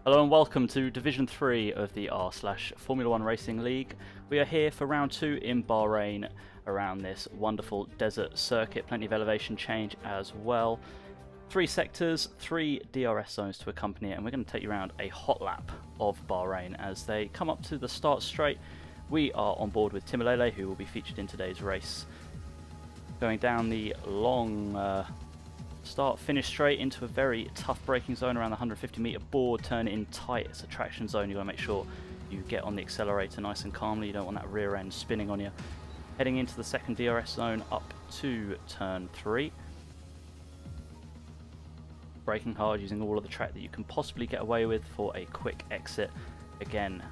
Hello and welcome to Division 3 of the r/Formula 1 Racing League. We are here for round 2 in Bahrain around this wonderful desert circuit, plenty of elevation change as well. 3 sectors, 3 DRS zones to accompany it, and we're going to take you around a hot lap of Bahrain as they come up to the start straight. We are on board with Timolele, who will be featured in today's race. Going down the long start, finish straight into a very tough braking zone around the 150 meter board, turn in tight. It's a traction zone. You've got to make sure you get on the accelerator nice and calmly. You don't want that rear end spinning on you. Heading into the second DRS zone up to turn 3. Braking hard, using all of the track that you can possibly get away with for a quick exit. Again,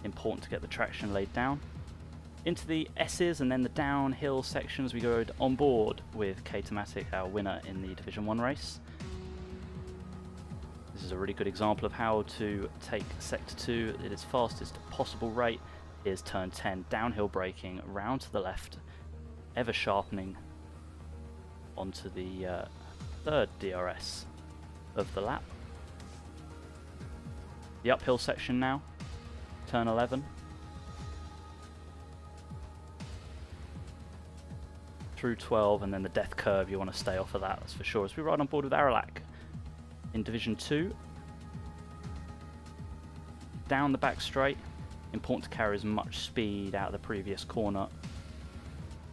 important to get the traction laid down. Into the S's and then the downhill sections, we go on board with K-Tematic, our winner in the Division 1 race. This is a really good example of how to take Sector 2 at its fastest possible rate. Here's turn 10, downhill braking, round to the left, ever sharpening onto the third DRS of the lap. The uphill section now, turn 11. Through 12, and then the death curve, you want to stay off of that, that's for sure. As we ride on board with Aralac in Division 2. Down the back straight, important to carry as much speed out of the previous corner.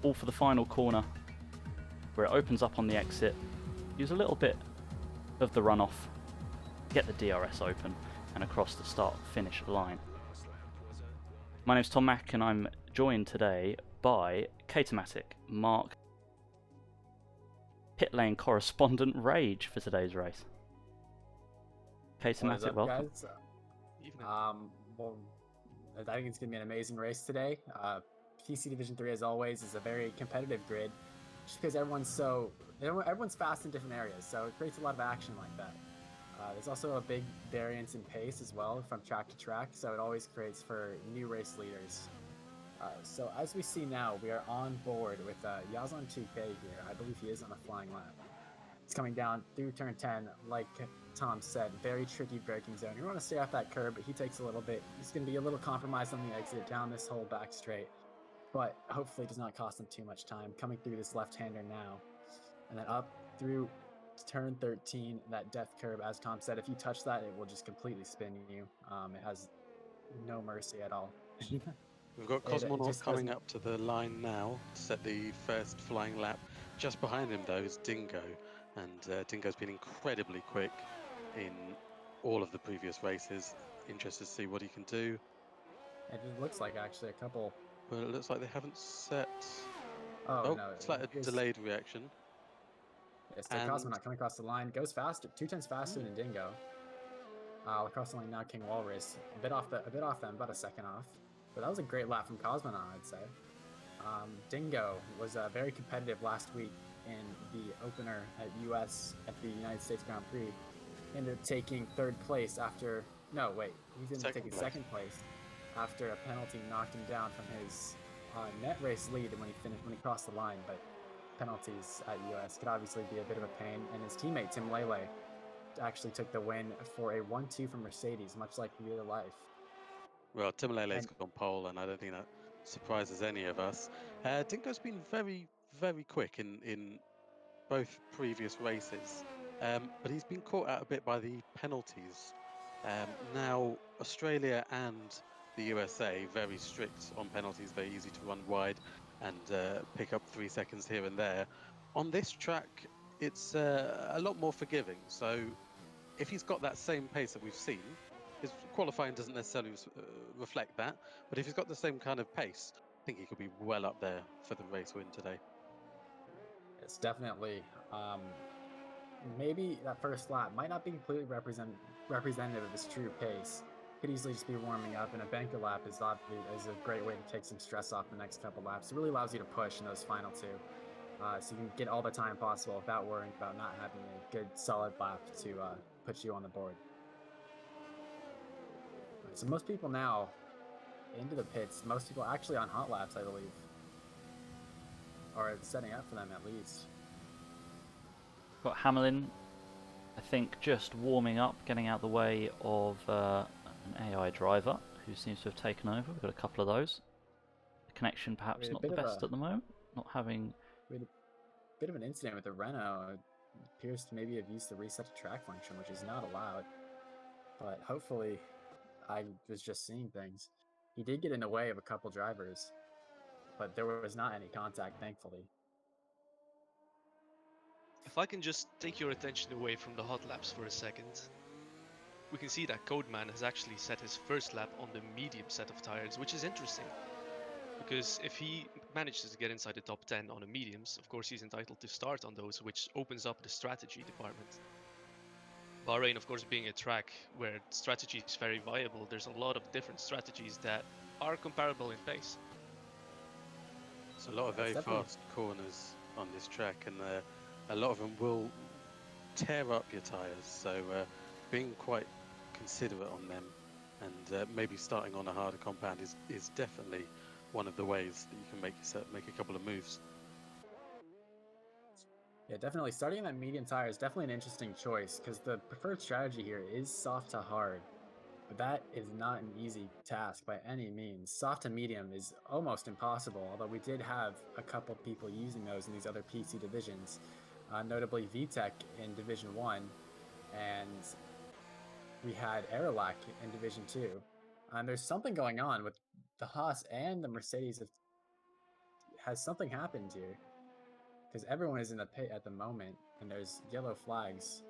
All for the final corner, where it opens up on the exit. Use a little bit of the runoff, get the DRS open, and across the start-finish line. My name's Tom Mack, and I'm joined today by K-Tematic, Mark, pit lane correspondent Rage for today's race. K-Tematic, welcome. Guys? Well, I think it's going to be an amazing race today. PC Division 3, as always, is a very competitive grid, just because everyone's fast in different areas, so it creates a lot of action like that. There's also a big variance in pace as well from track to track, so it always creates for new race leaders. So as we see now, we are on board with Yazan 2K here. I believe he is on a flying lap. He's coming down through turn 10, like Tom said, very tricky braking zone. You want to stay off that curb, but he takes a little bit. He's going to be a little compromised on the exit down this whole back straight, but hopefully it does not cost him too much time. Coming through this left-hander now, and then up through turn 13, that death curb, as Tom said, if you touch that, it will just completely spin you. It has no mercy at all. We've got Cosmonaut coming up to the line now to set the first flying lap. Just behind him, though, is Dingo. And Dingo's been incredibly quick in all of the previous races. Interested to see what he can do. It just looks like actually a couple. Well, it looks like they haven't set... Oh no, it's like a delayed reaction. Yes, so Cosmonaut coming across the line. Goes faster, 2 times faster than Dingo. Across the line now, King Walrus. A bit off them, about a second off. But that was a great lap from Cosmonaut, I'd say. Dingo was very competitive last week in the opener at the United States Grand Prix. Ended up taking 3rd place after... No, wait. He ended up taking 2nd place after a penalty knocked him down from his net race lead when he crossed the line. But penalties at US could obviously be a bit of a pain. And his teammate, Tim Lele, actually took the win for a 1-2 from Mercedes, much like real life. Well, Timolele's gone pole, and I don't think that surprises any of us. Dingo's been very, very quick in both previous races, but he's been caught out a bit by the penalties. Now, Australia and the USA, very strict on penalties, very easy to run wide and pick up 3 seconds here and there. On this track, it's a lot more forgiving, so if he's got that same pace that we've seen, his qualifying doesn't necessarily reflect that, but if he's got the same kind of pace, I think he could be well up there for the race win today. It's definitely, maybe that first lap might not be completely representative of his true pace. Could easily just be warming up, and a banker lap is a great way to take some stress off the next couple laps. It really allows you to push in those final 2. So you can get all the time possible without worrying about not having a good solid lap to put you on the board. So most people now into the pits, most people actually on hot laps, I believe. Or setting up for them at least. Got Hamlin, I think, just warming up, getting out the way of an AI driver who seems to have taken over. We've got a couple of those. The connection perhaps not the best at the moment, not having... We had a bit of an incident with the Renault. It appears to maybe have used the reset to track function, which is not allowed. But hopefully, I was just seeing things. He did get in the way of a couple drivers, but there was not any contact, thankfully. If I can just take your attention away from the hot laps for a second, we can see that Codeman has actually set his first lap on the medium set of tires, which is interesting. Because if he manages to get inside the top 10 on the mediums, of course he's entitled to start on those, which opens up the strategy department. Bahrain, of course, being a track where strategy is very viable, there's a lot of different strategies that are comparable in pace. There's a lot of very fast corners on this track, and a lot of them will tear up your tyres, so being quite considerate on them and maybe starting on a harder compound is definitely one of the ways that you can make a couple of moves. Yeah, definitely. Starting on that medium tire is definitely an interesting choice because the preferred strategy here is soft to hard, but that is not an easy task by any means. Soft to medium is almost impossible, although we did have a couple people using those in these other PC divisions, notably VTech in Division 1, and we had Aerolac in Division 2. And there's something going on with the Haas and the Mercedes. Has something happened here? Because everyone is in the pit at the moment, and there's yellow flags.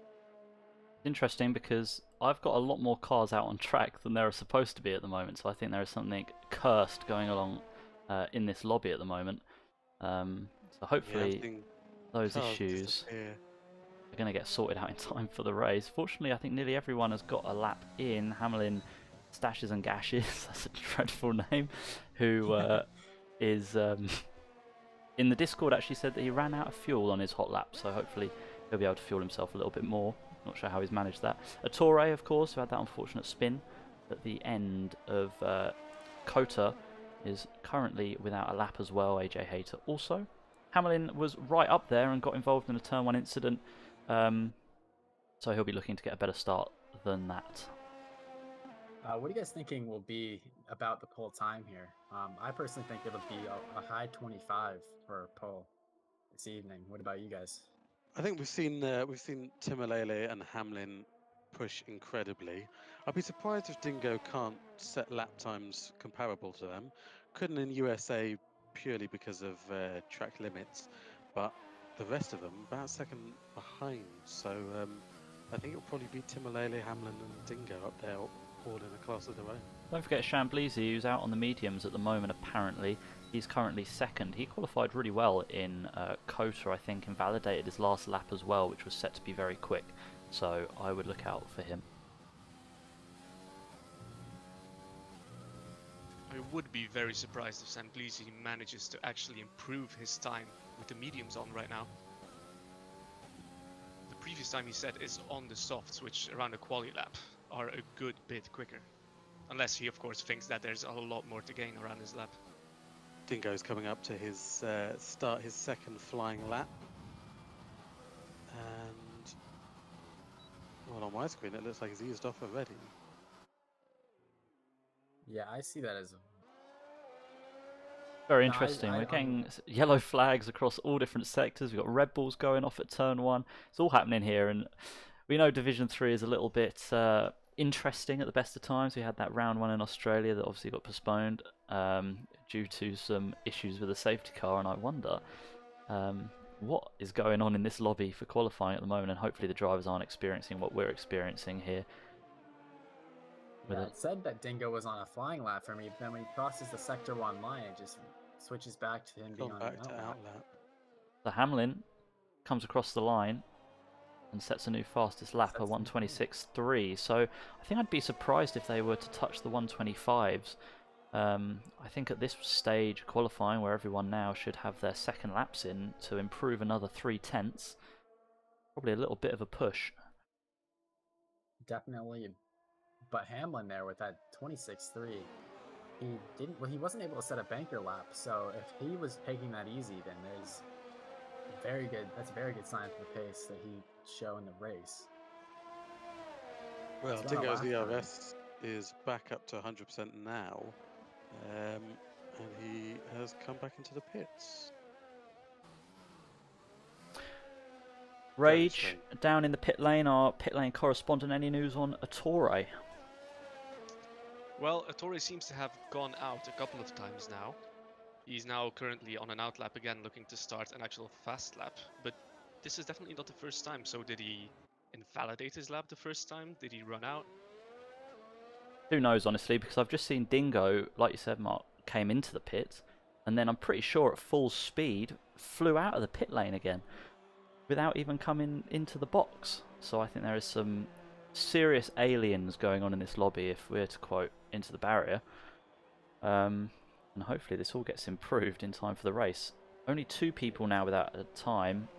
Interesting, because I've got a lot more cars out on track than there are supposed to be at the moment, so I think there is something cursed going along in this lobby at the moment. So hopefully those issues are going to get sorted out in time for the race. Fortunately, I think nearly everyone has got a lap in. Hamlin Stashes and Gashes, that's a dreadful name, who is... in the Discord actually said that he ran out of fuel on his hot lap, so hopefully he'll be able to fuel himself a little bit more. Not sure how he's managed that. Torre, of course, who had that unfortunate spin at the end of Kota, is currently without a lap as well. AJ Hayter also. Hamlin was right up there and got involved in a turn 1 incident, so he'll be looking to get a better start than that. What are you guys thinking will be about the pole time here? I personally think it'll be a high 25 for pole this evening. What about you guys? I think we've seen Timalele and Hamlin push incredibly. I'd be surprised if Dingo can't set lap times comparable to them. Couldn't in USA purely because of track limits, but the rest of them about a second behind. So I think it'll probably be Timalele, Hamlin, and Dingo up there, all in a class of their own. Don't forget Chamblizi, who's out on the mediums at the moment apparently. He's currently second. He qualified really well in Kota, I think, and validated his last lap as well, which was set to be very quick. So I would look out for him. I would be very surprised if Chamblizi manages to actually improve his time with the mediums on right now. The previous time he set is on the softs, which around the quali lap are a good bit quicker. Unless he, of course, thinks that there's a lot more to gain around his lap. Dingo's coming up to his second flying lap. And well, on my screen it looks like he's eased off already. Yeah, I see that as very interesting. We're getting yellow flags across all different sectors. We've got Red Bulls going off at turn 1. It's all happening here, and we know Division 3 is a little bit interesting at the best of times. We had that round 1 in Australia that obviously got postponed due to some issues with the safety car, and I wonder what is going on in this lobby for qualifying at the moment, and hopefully the drivers aren't experiencing what we're experiencing here. Yeah, it said that Dingo was on a flying lap for me, but then when he crosses the Sector 1 line, it just switches back to him being on an out lap. So Hamlin comes across the line and sets a new fastest lap at 1:26.3. So I think I'd be surprised if they were to touch the 1:25s. I think at this stage qualifying, where everyone now should have their second laps in to improve another 3/10, probably a little bit of a push. Definitely. But Hamlin there with that 26.3, he wasn't able to set a banker lap. So if he was taking that easy, then that's a very good sign for the pace that he showed in the race. Well, He's won a Dingo's lap time. ERS is back up to 100% now, and he has come back into the pits. Very Rage strange. down in the pit lane. Our pit lane correspondent. Any news on Ettore? Well, Ettore seems to have gone out a couple of times now. He's now currently on an out lap again, looking to start an actual fast lap. But this is definitely not the first time. So did he invalidate his lap the first time? Did he run out? Who knows, honestly, because I've just seen Dingo, like you said, Mark, came into the pit, and then I'm pretty sure at full speed flew out of the pit lane again without even coming into the box. So I think there is some serious aliens going on in this lobby, if we're to quote Into the Barrier. And hopefully this all gets improved in time for the race. Only 2 people now without a time.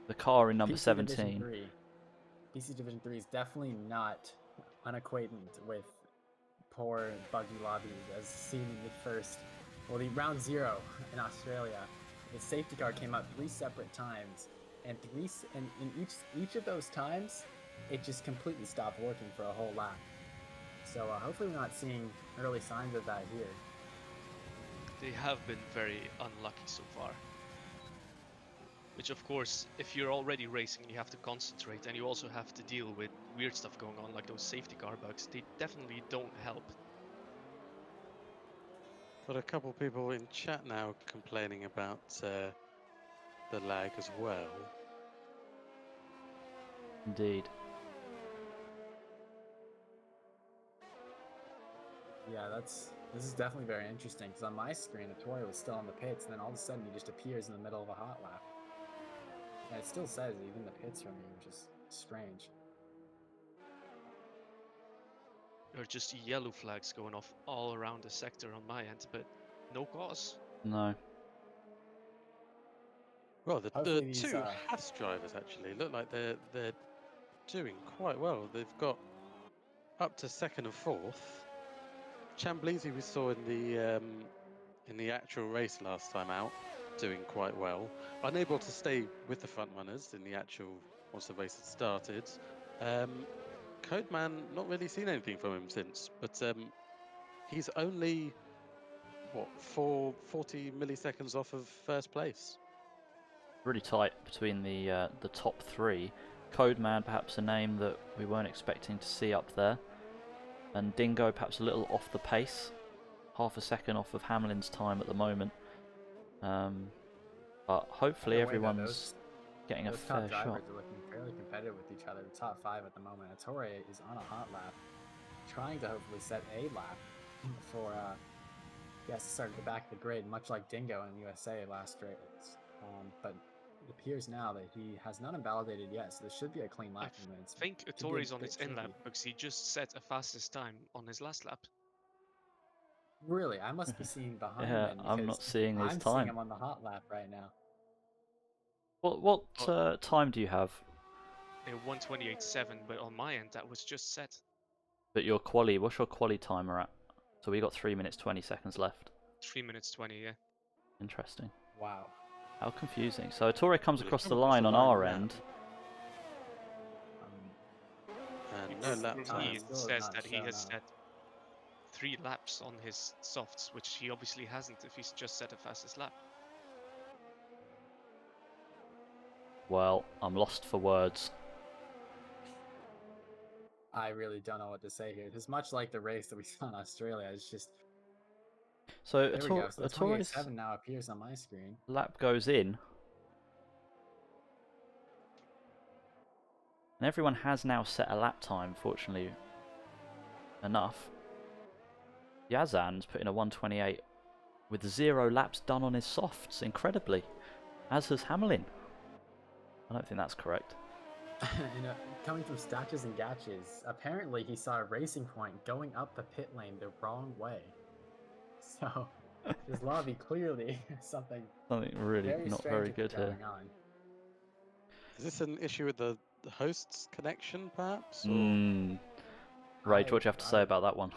The car in number PC 17. Division 3. PC Division 3 is definitely not unacquainted with poor buggy lobbies, as seen in the first, well, the round 0 in Australia. The safety car came out 3 separate times, and in each of those times, it just completely stopped working for a whole lap. So hopefully we're not seeing early signs of that here. They have been very unlucky so far. Which, of course, if you're already racing, you have to concentrate, and you also have to deal with weird stuff going on, like those safety car bugs. They definitely don't help. Got a couple people in chat now complaining about the lag as well. Indeed. Yeah, this is definitely very interesting, because on my screen, Ettore was still in the pits, and then all of a sudden he just appears in the middle of a hot lap. And it still says he's in the pits for me, which is strange. There are just yellow flags going off all around the sector on my end, but no cause. No. Well, the Hopefully these, 2 Haas drivers actually look like they're doing quite well. They've got up to 2nd and 4th. Chamblizi we saw in the actual race last time out, doing quite well. Unable to stay with the front runners in the actual once the race had started. Codeman, not really seen anything from him since, but he's only what 40 milliseconds off of first place. Really tight between the top 3. Codeman, perhaps a name that we weren't expecting to see up there. And Dingo, perhaps a little off the pace. Half a second off of Hamlin's time at the moment. But hopefully Either way, though, everyone's getting a those fair top drivers shot. are looking fairly competitive with each other. The top 5 at the moment. Ettore is on a hot lap, trying to hopefully set a lap before he has to start at the back of the grid, much like Dingo in USA last race. But it appears now that he has not invalidated yet, so this should be a clean I lap. think Ettore's on his in lap because he just set a fastest time on his last lap. Really, I must be seeing behind Yeah, then, I'm not because seeing his I'm seeing time. him on the hot lap right now. What time do you have? A 128.7, but on my end that was just set. But what's your quali timer at? So we got 3 minutes 20 seconds left. 3 minutes 20, yeah. Interesting. Wow. How confusing. So Ettore comes Well, he's across come the across line the on line our now. end. And It's no lap for time. me, it Still has says not that he shown has up. set 3 laps on his softs, which he obviously hasn't if he's just set a fastest lap. Well, I'm lost for words. I really don't know what to say here. It's much like the race that we saw in Australia. It's just, So there we go. So the Ettore's 28.7 now appears on my screen. lap goes in. And everyone has now set a lap time, fortunately enough. Yazan's put in a 128 with 0 laps done on his softs, incredibly. As has Hamlin. I don't think that's correct. And, coming from Statches and Gatches, apparently he saw a Racing Point going up the pit lane the wrong way. So, this lobby clearly something Really very not strange very good here. going on. Is this an issue with the host's connection, perhaps? Or Rage, what do you have to say about that one?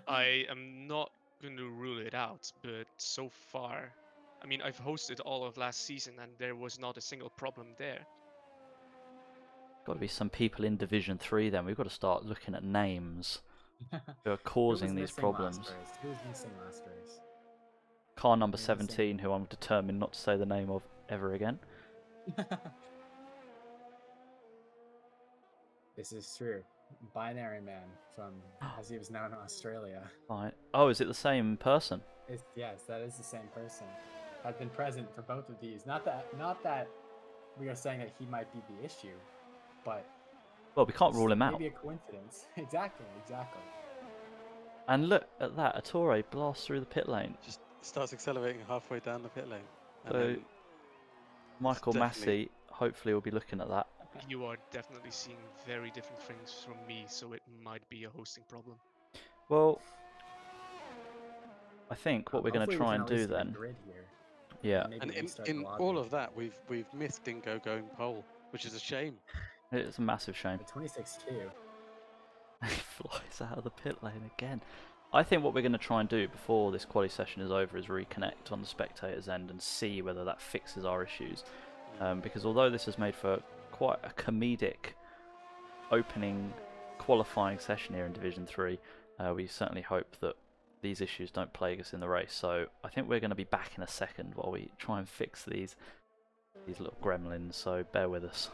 I am not going to rule it out, but so far, I mean, I've hosted all of last season and there was not a single problem there. Got to be some people in Division 3 then. We've got to start looking at names who are causing these problems. Who was missing last race? Car number Who was missing? 17, who I'm determined not to say the name of ever again. This is true. Binary Man from, as he was known in Australia. Right. Oh, is it the same person? Yes, that is the same person. Had been present for both of these. Not that we are saying that he might be the issue, but Well, we can't rule him out. Maybe a coincidence. Exactly. And look at that, Ettore blasts through the pit lane. Just starts accelerating halfway down the pit lane. And So then Michael definitely- Massey hopefully will be looking at that. You are definitely seeing very different things from me, so it might be a hosting problem. Well, I think what we're going to Hopefully we try can and at least do get a then. grid here, Yeah, maybe and restart the in lobby. all of that, we've missed Dingo going pole, which is a shame. it's a massive shame. The 26-2. He flies out of the pit lane again. I think what we're going to try and do before this quali session is over is reconnect on the spectators' end and see whether that fixes our issues. Because although this has made for quite a comedic opening qualifying session here in Division 3, we certainly hope that these issues don't plague us in the race. So I think we're going to be back in a second while we try and fix these little gremlins, so bear with us.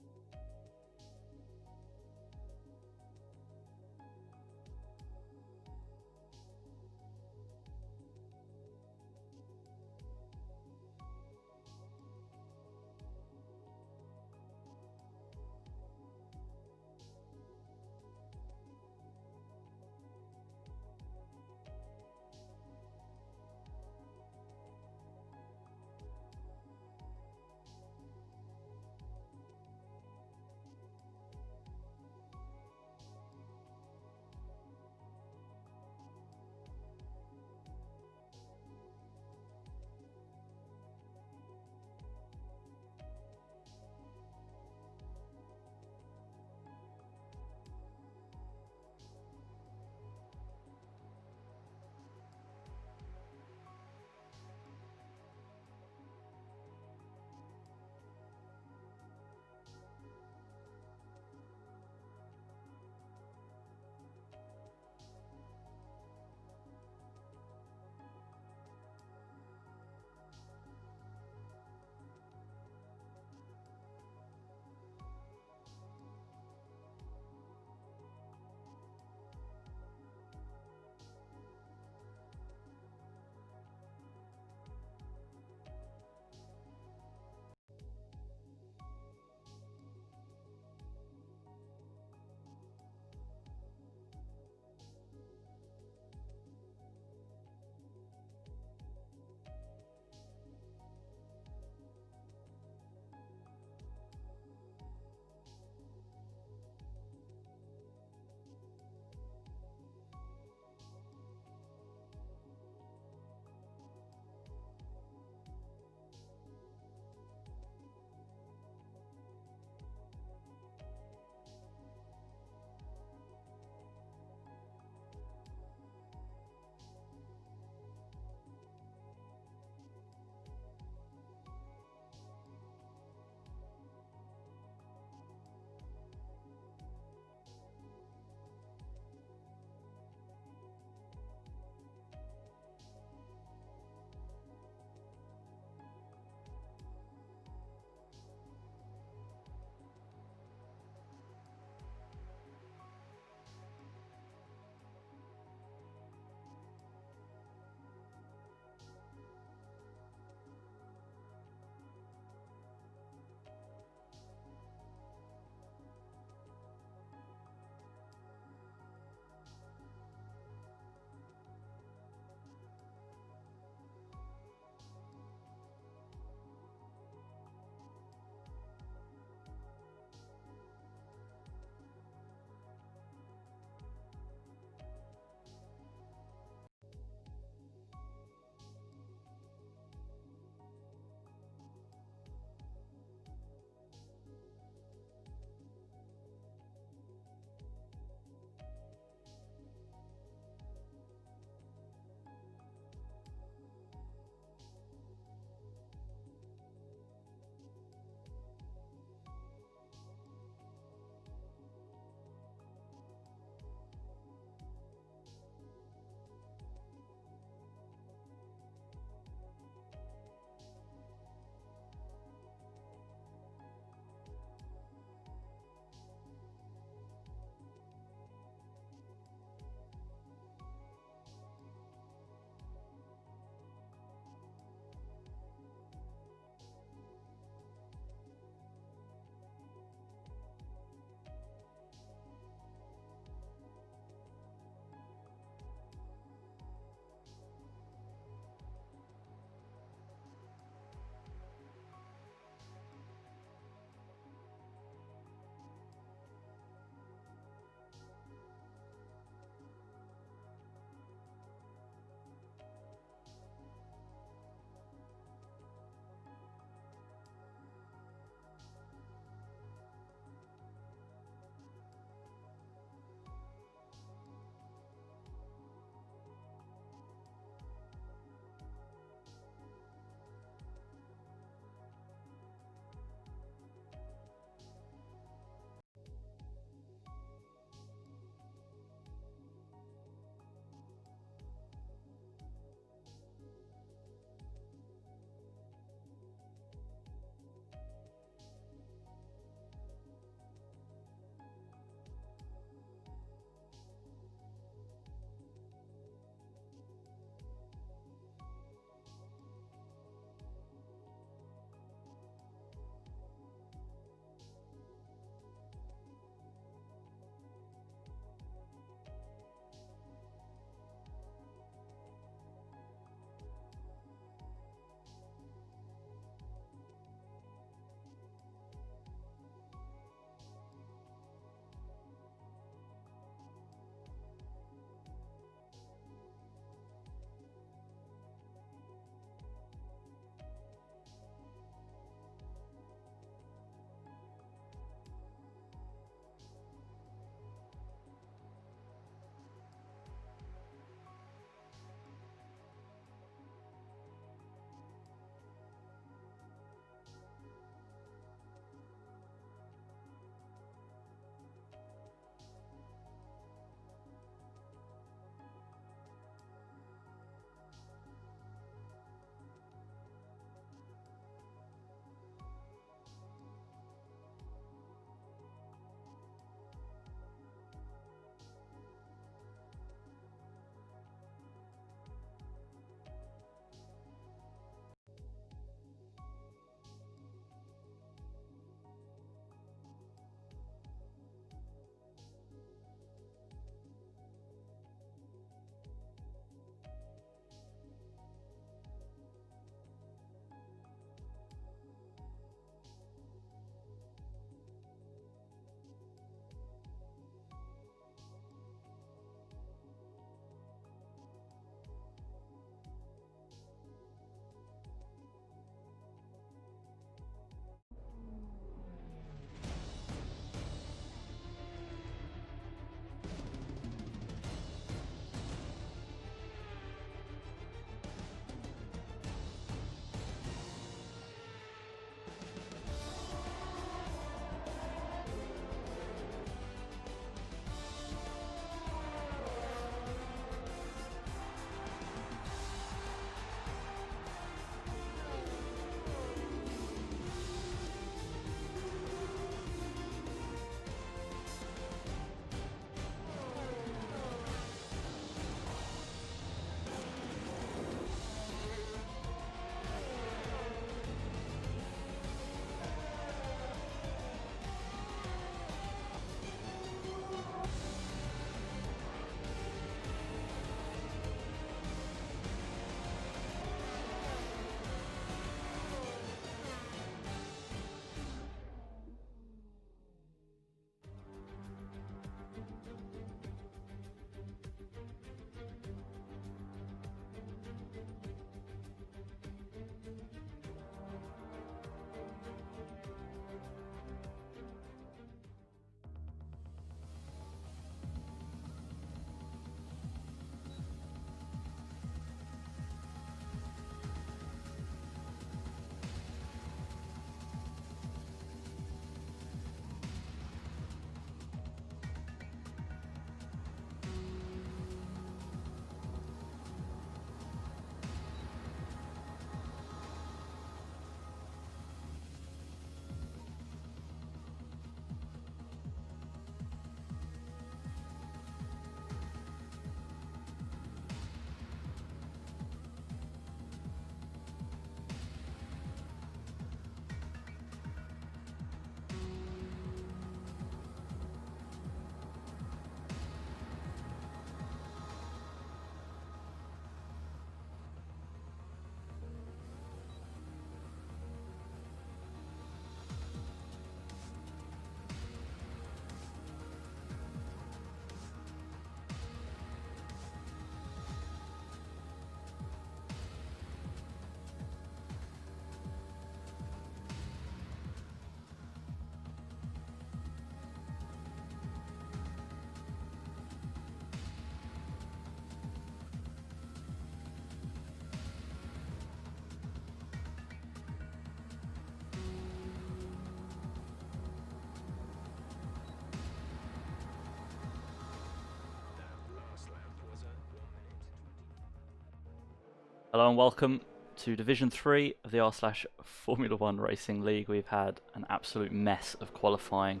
Hello and welcome to Division 3 of the r/Formula1 Racing League. We've had an absolute mess of qualifying.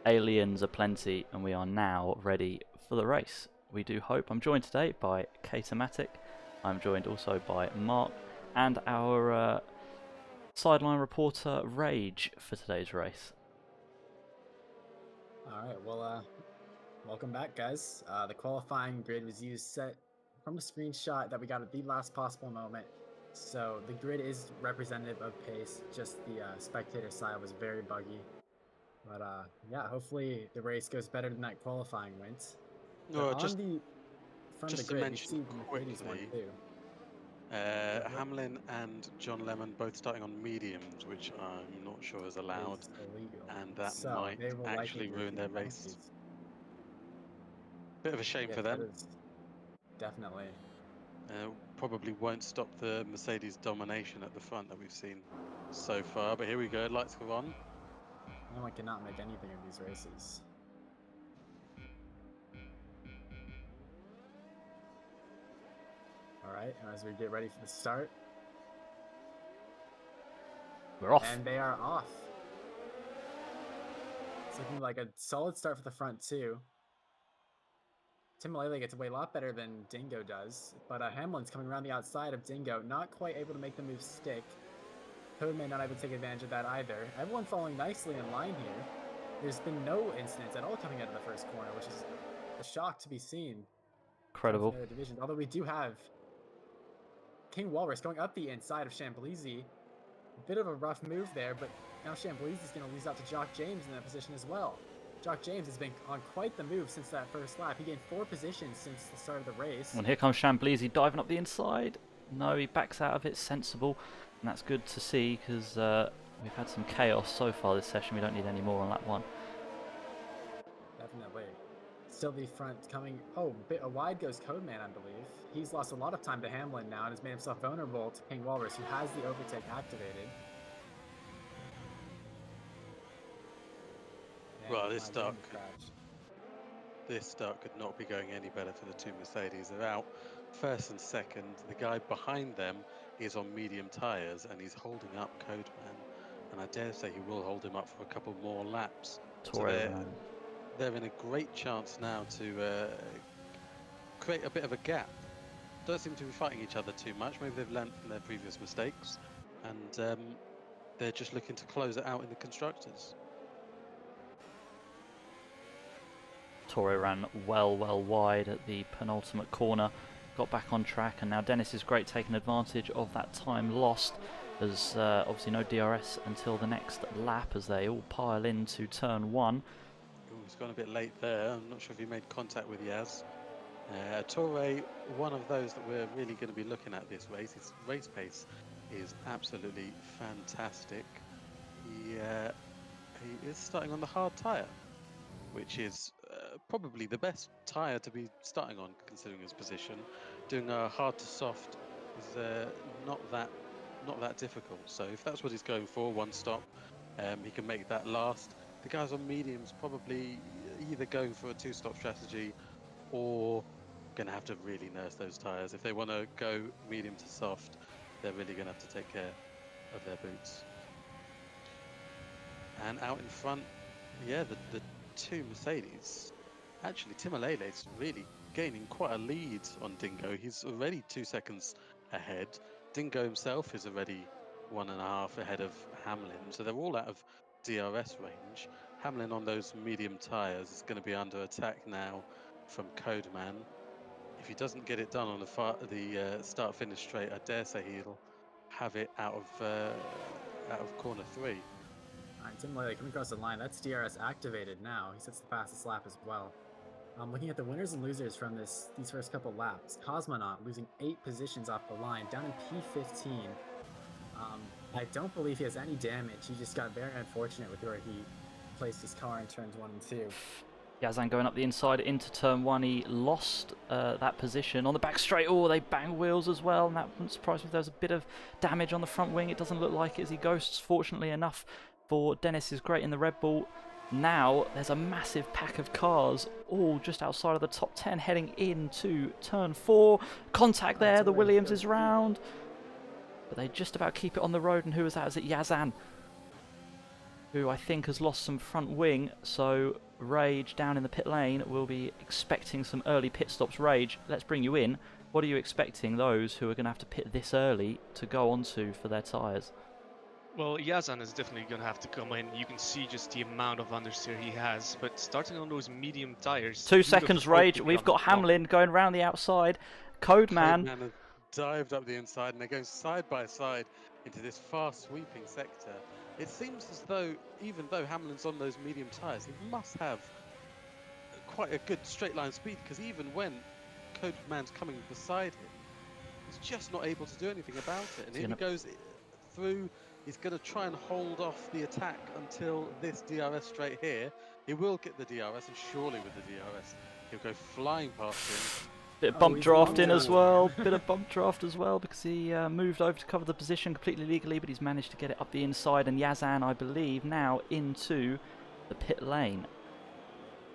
Aliens aplenty, and we are now ready for the race. We do hope. I'm joined today by Katamatic. I'm joined also by Mark and our sideline reporter Rage for today's race. Alright, well, welcome back, guys. The qualifying grid was used set from a screenshot that we got at the last possible moment. So the grid is representative of pace, just the spectator side was very buggy. But yeah, hopefully the race goes better than that qualifying went. No, But just from just the to grid, we mention see the Mercedes one quickly, too. Hamlin and John Lemon both starting on mediums, which I'm not sure is allowed, Is illegal. and that So might they will likely actually be ruin their repeating race. penalties. Bit of a shame Yes, for that them. is definitely. Probably won't stop the Mercedes domination at the front that we've seen so far. But here we go, lights go on. No one cannot make anything of these races. Alright, as we get ready for the start. We're off. And they are off. It's looking like a solid start for the front too. Timolele gets away a lot better than Dingo does, but Hamlin's coming around the outside of Dingo, not quite able to make the move stick. Codeman not able to take advantage of that either. Everyone following nicely in line here. There's been no incidents at all coming out of the first corner, which is a shock to be seen. Incredible. From the other divisions. Although we do have King Walrus going up the inside of Chamblizi. A bit of a rough move there, but now Chamblizi's going to lose out to Jock James in that position as well. Jock James has been on quite the move since that first lap. He gained 4 positions since the start of the race. And here comes Chamblizi diving up the inside. No, he backs out of it, sensible. And that's good to see because we've had some chaos so far this session. We don't need any more on lap 1. Definitely. Still the front coming. Oh, a wide goes Codeman, I believe. He's lost a lot of time to Hamlin now and has made himself vulnerable to King Walrus, who has the overtake activated. Well, this start could not be going any better for the two Mercedes. They're out first and second. The guy behind them is on medium tyres and he's holding up Codeman. And I dare say he will hold him up for a couple more laps. So they're in a great chance now to create a bit of a gap. Don't seem to be fighting each other too much. Maybe they've learnt from their previous mistakes. And they're just looking to close it out in the Constructors. Torre ran well wide at the penultimate corner, got back on track, and now Dennis is great taking advantage of that time lost. There's obviously no DRS until the next lap as they all pile into turn 1. Ooh, he's gone a bit late there. I'm not sure if he made contact with Yaz. Torre, one of those that we're really going to be looking at this race. His race pace is absolutely fantastic. He is starting on the hard tyre, which is probably the best tyre to be starting on considering his position. Doing a hard to soft is not that difficult. So if that's what he's going for, one stop, he can make that last. The guys on mediums probably either going for a 2-stop strategy or going to have to really nurse those tyres. If they want to go medium to soft, they're really going to have to take care of their boots. And out in front, yeah, the two Mercedes. Actually, Timolele's really gaining quite a lead on Dingo. He's already 2 seconds ahead. Dingo himself is already 1.5 ahead of Hamlin. So they're all out of DRS range. Hamlin on those medium tyres is going to be under attack now from Codeman. If he doesn't get it done on the start-finish straight, I dare say he'll have it out of corner 3. Alright, Timolele coming across the line. That's DRS activated now. He sets the fastest lap as well. Looking at the winners and losers from these first couple laps, Cosmonaut losing 8 positions off the line, down in P15. I don't believe he has any damage. He just got very unfortunate with where he placed his car in turns 1 and 2. Yazan going up the inside into turn 1. He lost that position on the back straight. Oh, they bang wheels as well, and that wouldn't surprise me if there's a bit of damage on the front wing. It doesn't look like it as he ghosts, fortunately enough for Dennis is great in the Red Bull. Now there's a massive pack of cars all just outside of the top 10 heading into turn 4. Contact there, the Williams is round. But they just about keep it on the road, and who is that? Is it Yazan? Who I think has lost some front wing, so Rage down in the pit lane will be expecting some early pit stops. Rage, let's bring you in. What are you expecting those who are going to have to pit this early to go onto for their tyres? Well, Yazan is definitely going to have to come in. You can see just the amount of understeer he has, but starting on those medium tires... 2 seconds, Rage. We've got Hamlin going round the outside. Codeman Codeman has dived up the inside, and they're going side by side into this fast sweeping sector. It seems as though, even though Hamlin's on those medium tyres, he must have quite a good straight line speed, because even when Codeman's coming beside him, he's just not able to do anything about it. And if he goes through, he's going to try and hold off the attack until this DRS straight here. He will get the DRS, and surely with the DRS, he'll go flying past him. Bit of bump drafting as well. Bit of bump draft as well, because he moved over to cover the position completely legally, but he's managed to get it up the inside. And Yazan, I believe, now into the pit lane.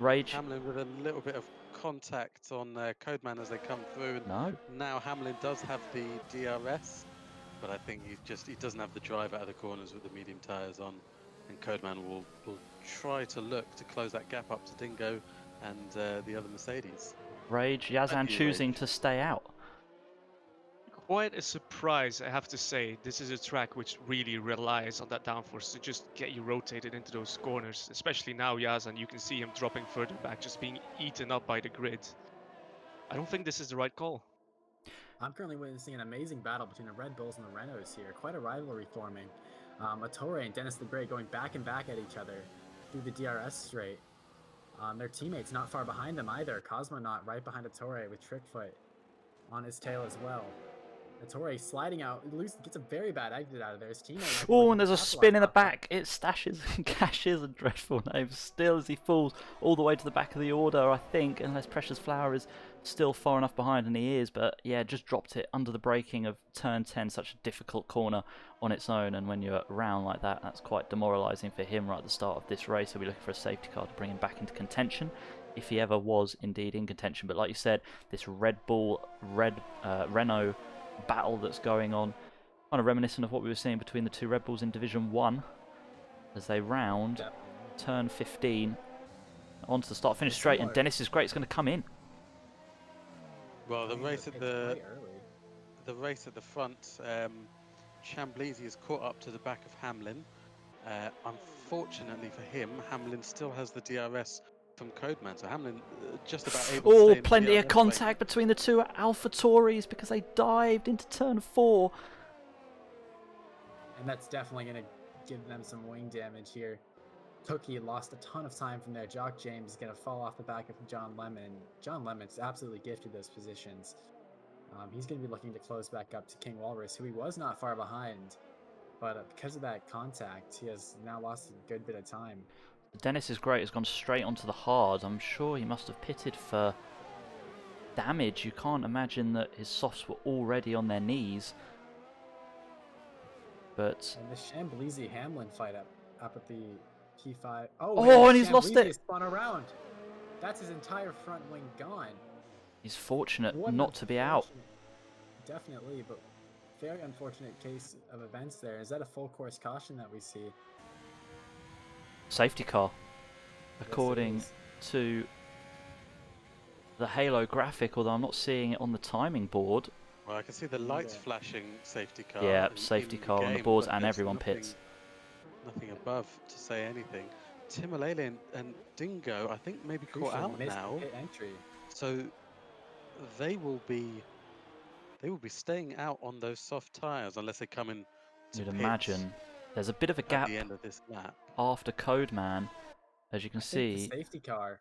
Rage. Hamlin with a little bit of contact on Codeman as they come through. And no. Now Hamlin does have the DRS, but I think he doesn't have the drive out of the corners with the medium tyres on. And Codeman will try to look to close that gap up to Dingo and the other Mercedes. Rage, Yazan choosing to stay out. Quite a surprise, I have to say. This is a track which really relies on that downforce to just get you rotated into those corners. Especially now, Yazan, you can see him dropping further back, just being eaten up by the grid. I don't think this is the right call. I'm currently witnessing an amazing battle between the Red Bulls and the Renaults here. Quite a rivalry forming. Attore and Dennis LeBray going back and back at each other through the DRS straight. Their teammates not far behind them either. Cosmonaut right behind Attore with Trickfoot on his tail as well. Attore sliding out, gets a very bad exit out of there. His teammate. Oh, and there's a spin in the back. It stashes and cashes a dreadful name still as he falls all the way to the back of the order, I think, unless Precious Flower is still far enough behind, and he is. But yeah, just dropped it under the braking of turn 10, such a difficult corner on its own. And when you're around like that, that's quite demoralising for him right at the start of this race. He'll be looking for a safety car to bring him back into contention, if he ever was indeed in contention. But like you said, this Red Bull, Renault battle that's going on, kind of reminiscent of what we were seeing between the two Red Bulls in Division 1 as they round turn 15 onto the start finish straight. And Dennis is great, it's going to come in. Well, the race at the front, Chamblizi is caught up to the back of Hamlin. Unfortunately for him, Hamlin still has the DRS from Codeman, so Hamlin just about able to stay in plenty the of contact between the two AlphaTauris because they dived into turn 4. And that's definitely going to give them some wing damage here. Cookie lost a ton of time from there. Jock James is going to fall off the back of John Lemon. John Lemon's absolutely gifted those positions. He's going to be looking to close back up to King Walrus, who he was not far behind. But because of that contact, he has now lost a good bit of time. Dennis is great, has gone straight onto the hard. I'm sure he must have pitted for damage. You can't imagine that his softs were already on their knees. But and the Chamblizi Hamlin fight up at the P5. And he's lost it. Spun around. That's his entire front wing gone. He's fortunate not to be out. Definitely, but very unfortunate case of events there. Is that a full course caution that we see? Safety car, according to the Halo graphic, although I'm not seeing it on the timing board. Well, I can see the lights flashing safety car. Yeah, safety car on the boards, and everyone pits. Nothing above to say anything. Timolele and Dingo, I think, maybe caught out now. Entry. So they will be staying out on those soft tyres unless they come in. You'd imagine. There's a bit of a gap at the end of this lap after Codeman, as you can see. The safety car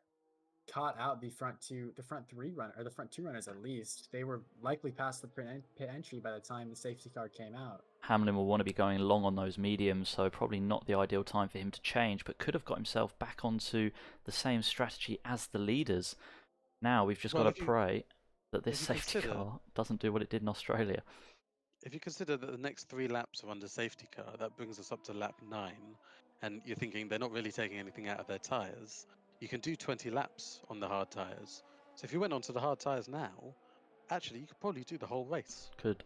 caught out the front two runners at least. They were likely past the pit entry by the time the safety car came out. Hamlin will want to be going long on those mediums, so probably not the ideal time for him to change, but could have got himself back onto the same strategy as the leaders. Now we've just got to pray that this safety car doesn't do what it did in Australia. If you consider that the next 3 laps are under safety car, that brings us up to lap 9. and you're thinking they're not really taking anything out of their tyres, you can do 20 laps on the hard tyres. So if you went onto the hard tyres now, actually you could probably do the whole race. Could.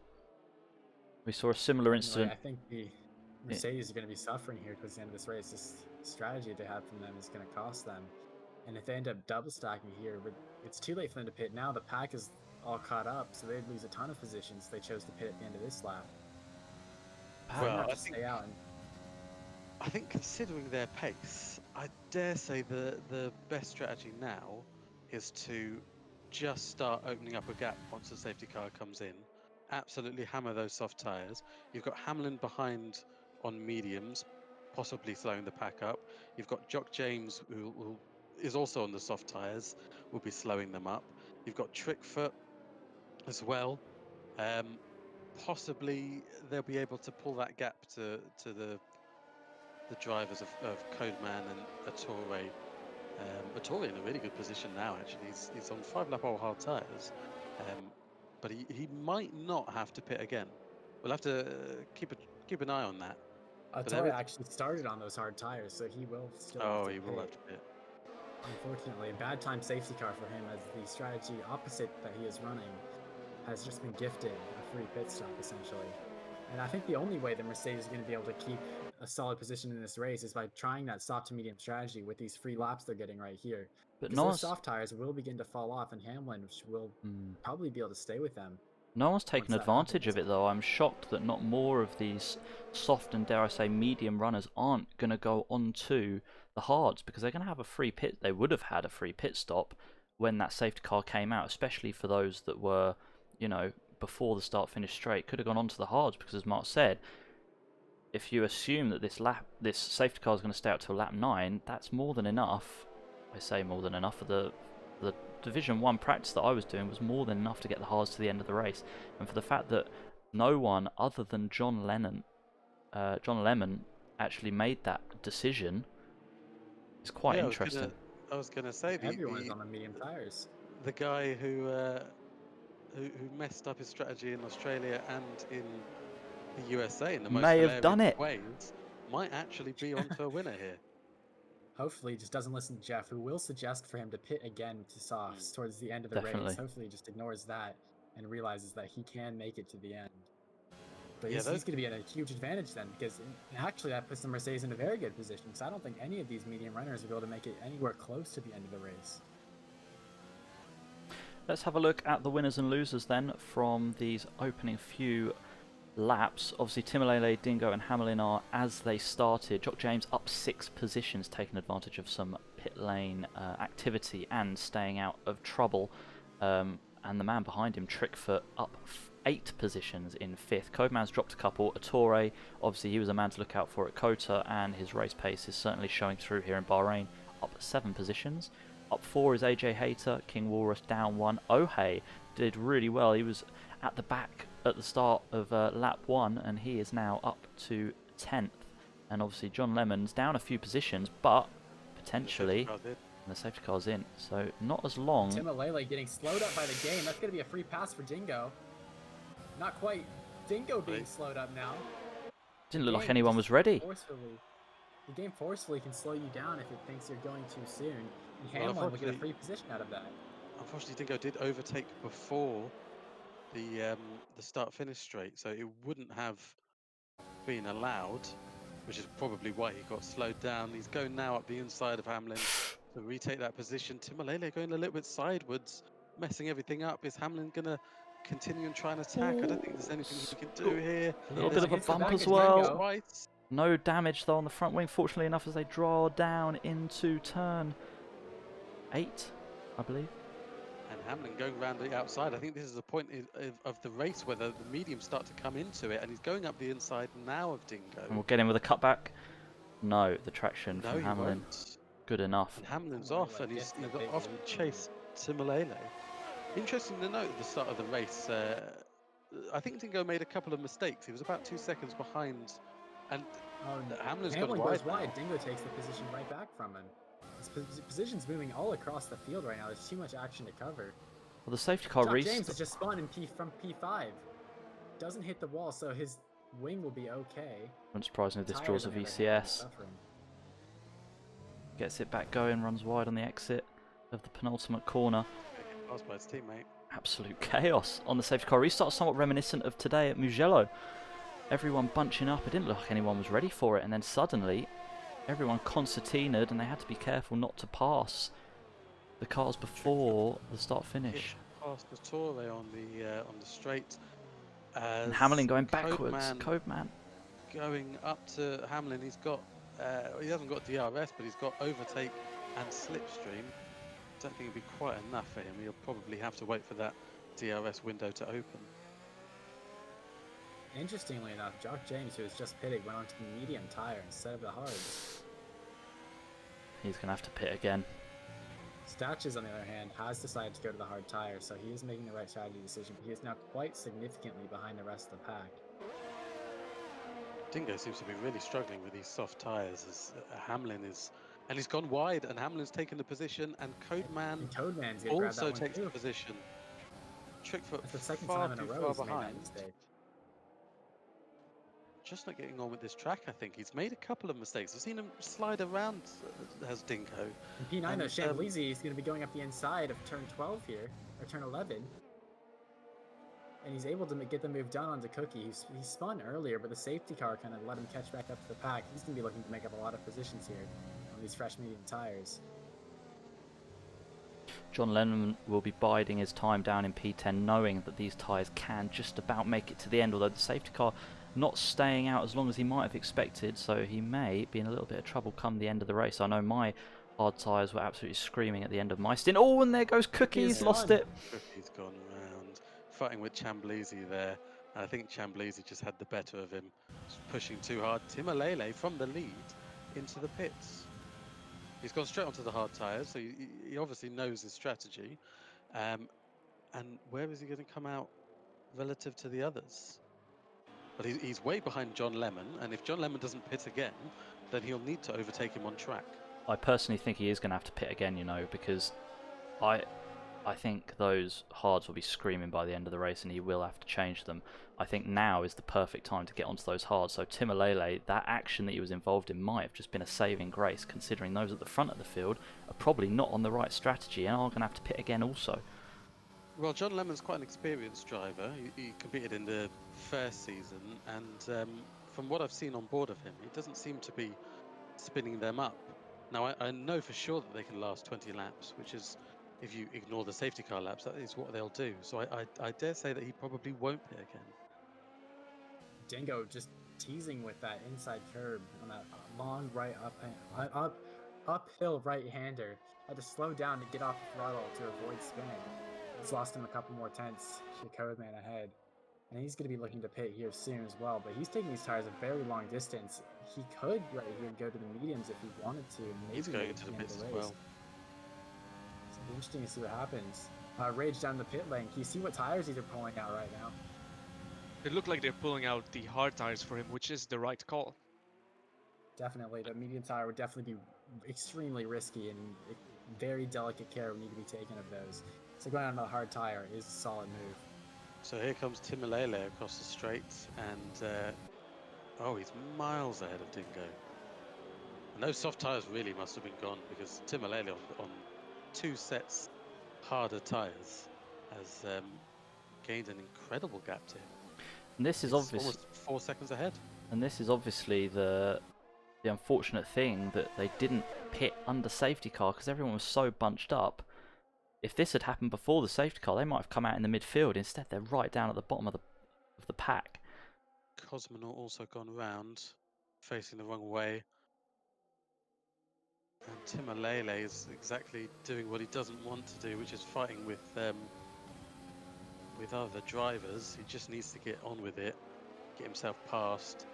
We saw a similar Definitely, incident. I think the Mercedes are going to be suffering here towards the end of this race. This strategy they have from them is going to cost them. And if they end up double stacking here, it's too late for them to pit now. The pack is all caught up, so they'd lose a ton of positions if they chose to pit at the end of this lap. So Well, have I to stay out. And I think considering their pace, I dare say the best strategy now is to just start opening up a gap once the safety car comes in. Absolutely hammer those soft tyres. You've got Hamlin behind on mediums, possibly slowing the pack up. You've got Jock James, who is also on the soft tyres, will be slowing them up. You've got Trickfoot as well. Possibly they'll be able to pull that gap to the drivers of Codeman and Attore. Attore in a really good position now, actually. He's on 5-lap-old hard tyres, but he might not have to pit again. We'll have to keep an eye on that. Torre actually started on those hard tires, so he will still have to he will pit. have to pit. Unfortunately, a bad time safety car for him, as the strategy opposite that he is running has just been gifted a free pit stop, essentially. And I think the only way the Mercedes is going to be able to keep a solid position in this race is by trying that soft to medium strategy with these free laps they're getting right here. But Because those soft tires will begin to fall off, and Hamlin will probably be able to stay with them. No one's taken advantage of it, though. I'm shocked that not more of these soft and, dare I say, medium runners aren't going to go onto the hards, because they're going to have a free pit. They would have had a free pit stop when that safety car came out, especially for those that were, you know, before the start-finish straight. Could have gone onto the hards, because as Mark said, if you assume that this safety car is going to stay out till lap 9, that's more than enough. I say more than enough. For the Division 1 practice that I was doing was more than enough to get the hards to the end of the race. And for the fact that no one other than John Lemon actually made that decision is quite interesting. I was gonna say everyone's on the medium tires. The guy who messed up his strategy in Australia and in the USA in the most hilarious ways might actually be onto a winner here. Hopefully he just doesn't listen to Jeff, who will suggest for him to pit again to softs towards the end of the race. Hopefully he just ignores that and realizes that he can make it to the end. But he's going to be at a huge advantage then, because actually that puts the Mercedes in a very good position, because I don't think any of these medium runners will be able to make it anywhere close to the end of the race. Let's have a look at the winners and losers then from these opening few laps. Obviously Timalele, Dingo and Hamlin are as they started. Jock James up 6 positions, taking advantage of some pit lane activity and staying out of trouble. And the man behind him, Trickfoot, up 8 positions in 5th. Codeman's dropped a couple. Attore, obviously he was a man to look out for at Kota, and his race pace is certainly showing through here in Bahrain, up 7 positions. Up 4 is AJ Hayter. King Walrus down 1. Ohei did really well. He was at the back at the start of lap 1, and he is now up to 10th. And obviously John Lemon's down a few positions, but potentially the safety car's in, so not as long. Timalele getting slowed up by the game. That's going to be a free pass for Dingo. Not quite. Dingo being slowed up now. Didn't look like anyone was ready. The game forcefully can slow you down if it thinks you're going too soon. And Hamlin will get a free position out of that. Unfortunately, Dingo did overtake before the start-finish straight, so it wouldn't have been allowed, which is probably why he got slowed down. He's going now up the inside of Hamlin to retake that position. Timalele going a little bit sideways, messing everything up. Is Hamlin going to continue and try and attack? I don't think there's anything he can do here. A little bit of a bump as well. No damage though on the front wing, fortunately enough, as they draw down into turn 8, I believe. And Hamlin going around the outside. I think this is the point of the race where the mediums start to come into it, and he's going up the inside now of Dingo. And we'll get in with a cutback. No, the traction from Hamlin. Good enough. And Hamlin's off, and he's off to chase Timalele. Interesting to note at the start of the race, I think Dingo made a couple of mistakes. He was about 2 seconds behind, and Hamlin goes wide. Dingo takes the position right back from him. His position's moving all across the field right now. There's too much action to cover. Well, the safety car James has just spawned from P5. Doesn't hit the wall, so his wing will be okay. Wouldn't surprise me if this draws a VCS. gets it back going, runs wide on the exit of the penultimate corner. Passed by his teammate. Absolute chaos on the safety car restart, somewhat reminiscent of today at Mugello. Everyone bunching up. It didn't look like anyone was ready for it, and then suddenly everyone concertinaed, and they had to be careful not to pass the cars before the start finish. Past the Torre on the straight. And Hamlin going backwards. Codeman going up to Hamlin. He's got he hasn't got DRS, but he's got overtake and slipstream. Don't think it'll be quite enough for him. He'll probably have to wait for that DRS window to open. Interestingly enough, Jock James, who was just pitted, went onto the medium tire instead of the hards. He's going to have to pit again. Statches, on the other hand, has decided to go to the hard tire, so he is making the right strategy decision. He is now quite significantly behind the rest of the pack. Dingo seems to be really struggling with these soft tyres as Hamlin is, and he's gone wide, and Hamlin's taken the position, and Codeman's also takes the position. Trickfoot That's the second far time in a too row far he's made that behind. mistake. Just not getting on with this track, I think. He's made a couple of mistakes. I've seen him slide around as Dingo. In P9, though, Chamblizi is going to be going up the inside of turn 12 here, or turn 11. And he's able to get the move done onto Cookie. He spun earlier, but the safety car kind of let him catch back up to the pack. He's going to be looking to make up a lot of positions here on these fresh medium tires. John Lennon will be biding his time down in P10, knowing that these tyres can just about make it to the end, although the safety car not staying out as long as he might have expected, so he may be in a little bit of trouble come the end of the race. I know my hard tyres were absolutely screaming at the end of my stint. Oh, and there goes Cookie's lost it. Cookie's gone around, fighting with Chamblizi there. And I think Chamblizi just had the better of him, just pushing too hard. Timalele from the lead into the pits. He's gone straight onto the hard tyres, so he obviously knows his strategy. And where is he going to come out relative to the others? But he's way behind John Lemon, and if John Lemon doesn't pit again, then he'll need to overtake him on track. I personally think he is going to have to pit again, you know, because I think those hards will be screaming by the end of the race, and he will have to change them. I think now is the perfect time to get onto those hards. So Timalele, that action that he was involved in might have just been a saving grace, considering those at the front of the field are probably not on the right strategy and are going to have to pit again also. Well, John Lemon's quite an experienced driver. He competed in the first season, and from what I've seen on board of him, he doesn't seem to be spinning them up. Now, I know for sure that they can last 20 laps, which is, if you ignore the safety car laps, that is what they'll do. So I dare say that he probably won't pit again. Dingo just teasing with that inside curb on that long right uphill right-hander. Had to slow down to get off the throttle to avoid spinning. It's lost him a couple more tenths. Codeman ahead. And he's going to be looking to pit here soon as well, but he's taking these tires a very long distance. He could right here go to the mediums if he wanted to. Maybe he's going into the pits as well. It's gonna be interesting to see what happens. Rage down the pit lane. Can you see what tires these are pulling out right now? It looked like they're pulling out the hard tires for him, which is the right call. Definitely. The medium tire would definitely be extremely risky, and very delicate care would need to be taken of those. So going on the hard tire is a solid move. So here comes Timalele across the straight, and oh, he's miles ahead of Dingo. And those soft tires really must have been gone, because Timalele on two sets harder tires has gained an incredible gap to him. And this is obviously almost 4 seconds ahead. And this is obviously the unfortunate thing, that they didn't pit under safety car because everyone was so bunched up. If this had happened before the safety car, they might have come out in the midfield. Instead, they're right down at the bottom of the pack. Cosmonaut also gone round, facing the wrong way. And Timalele is exactly doing what he doesn't want to do, which is fighting with other drivers. He just needs to get on with it, get himself past,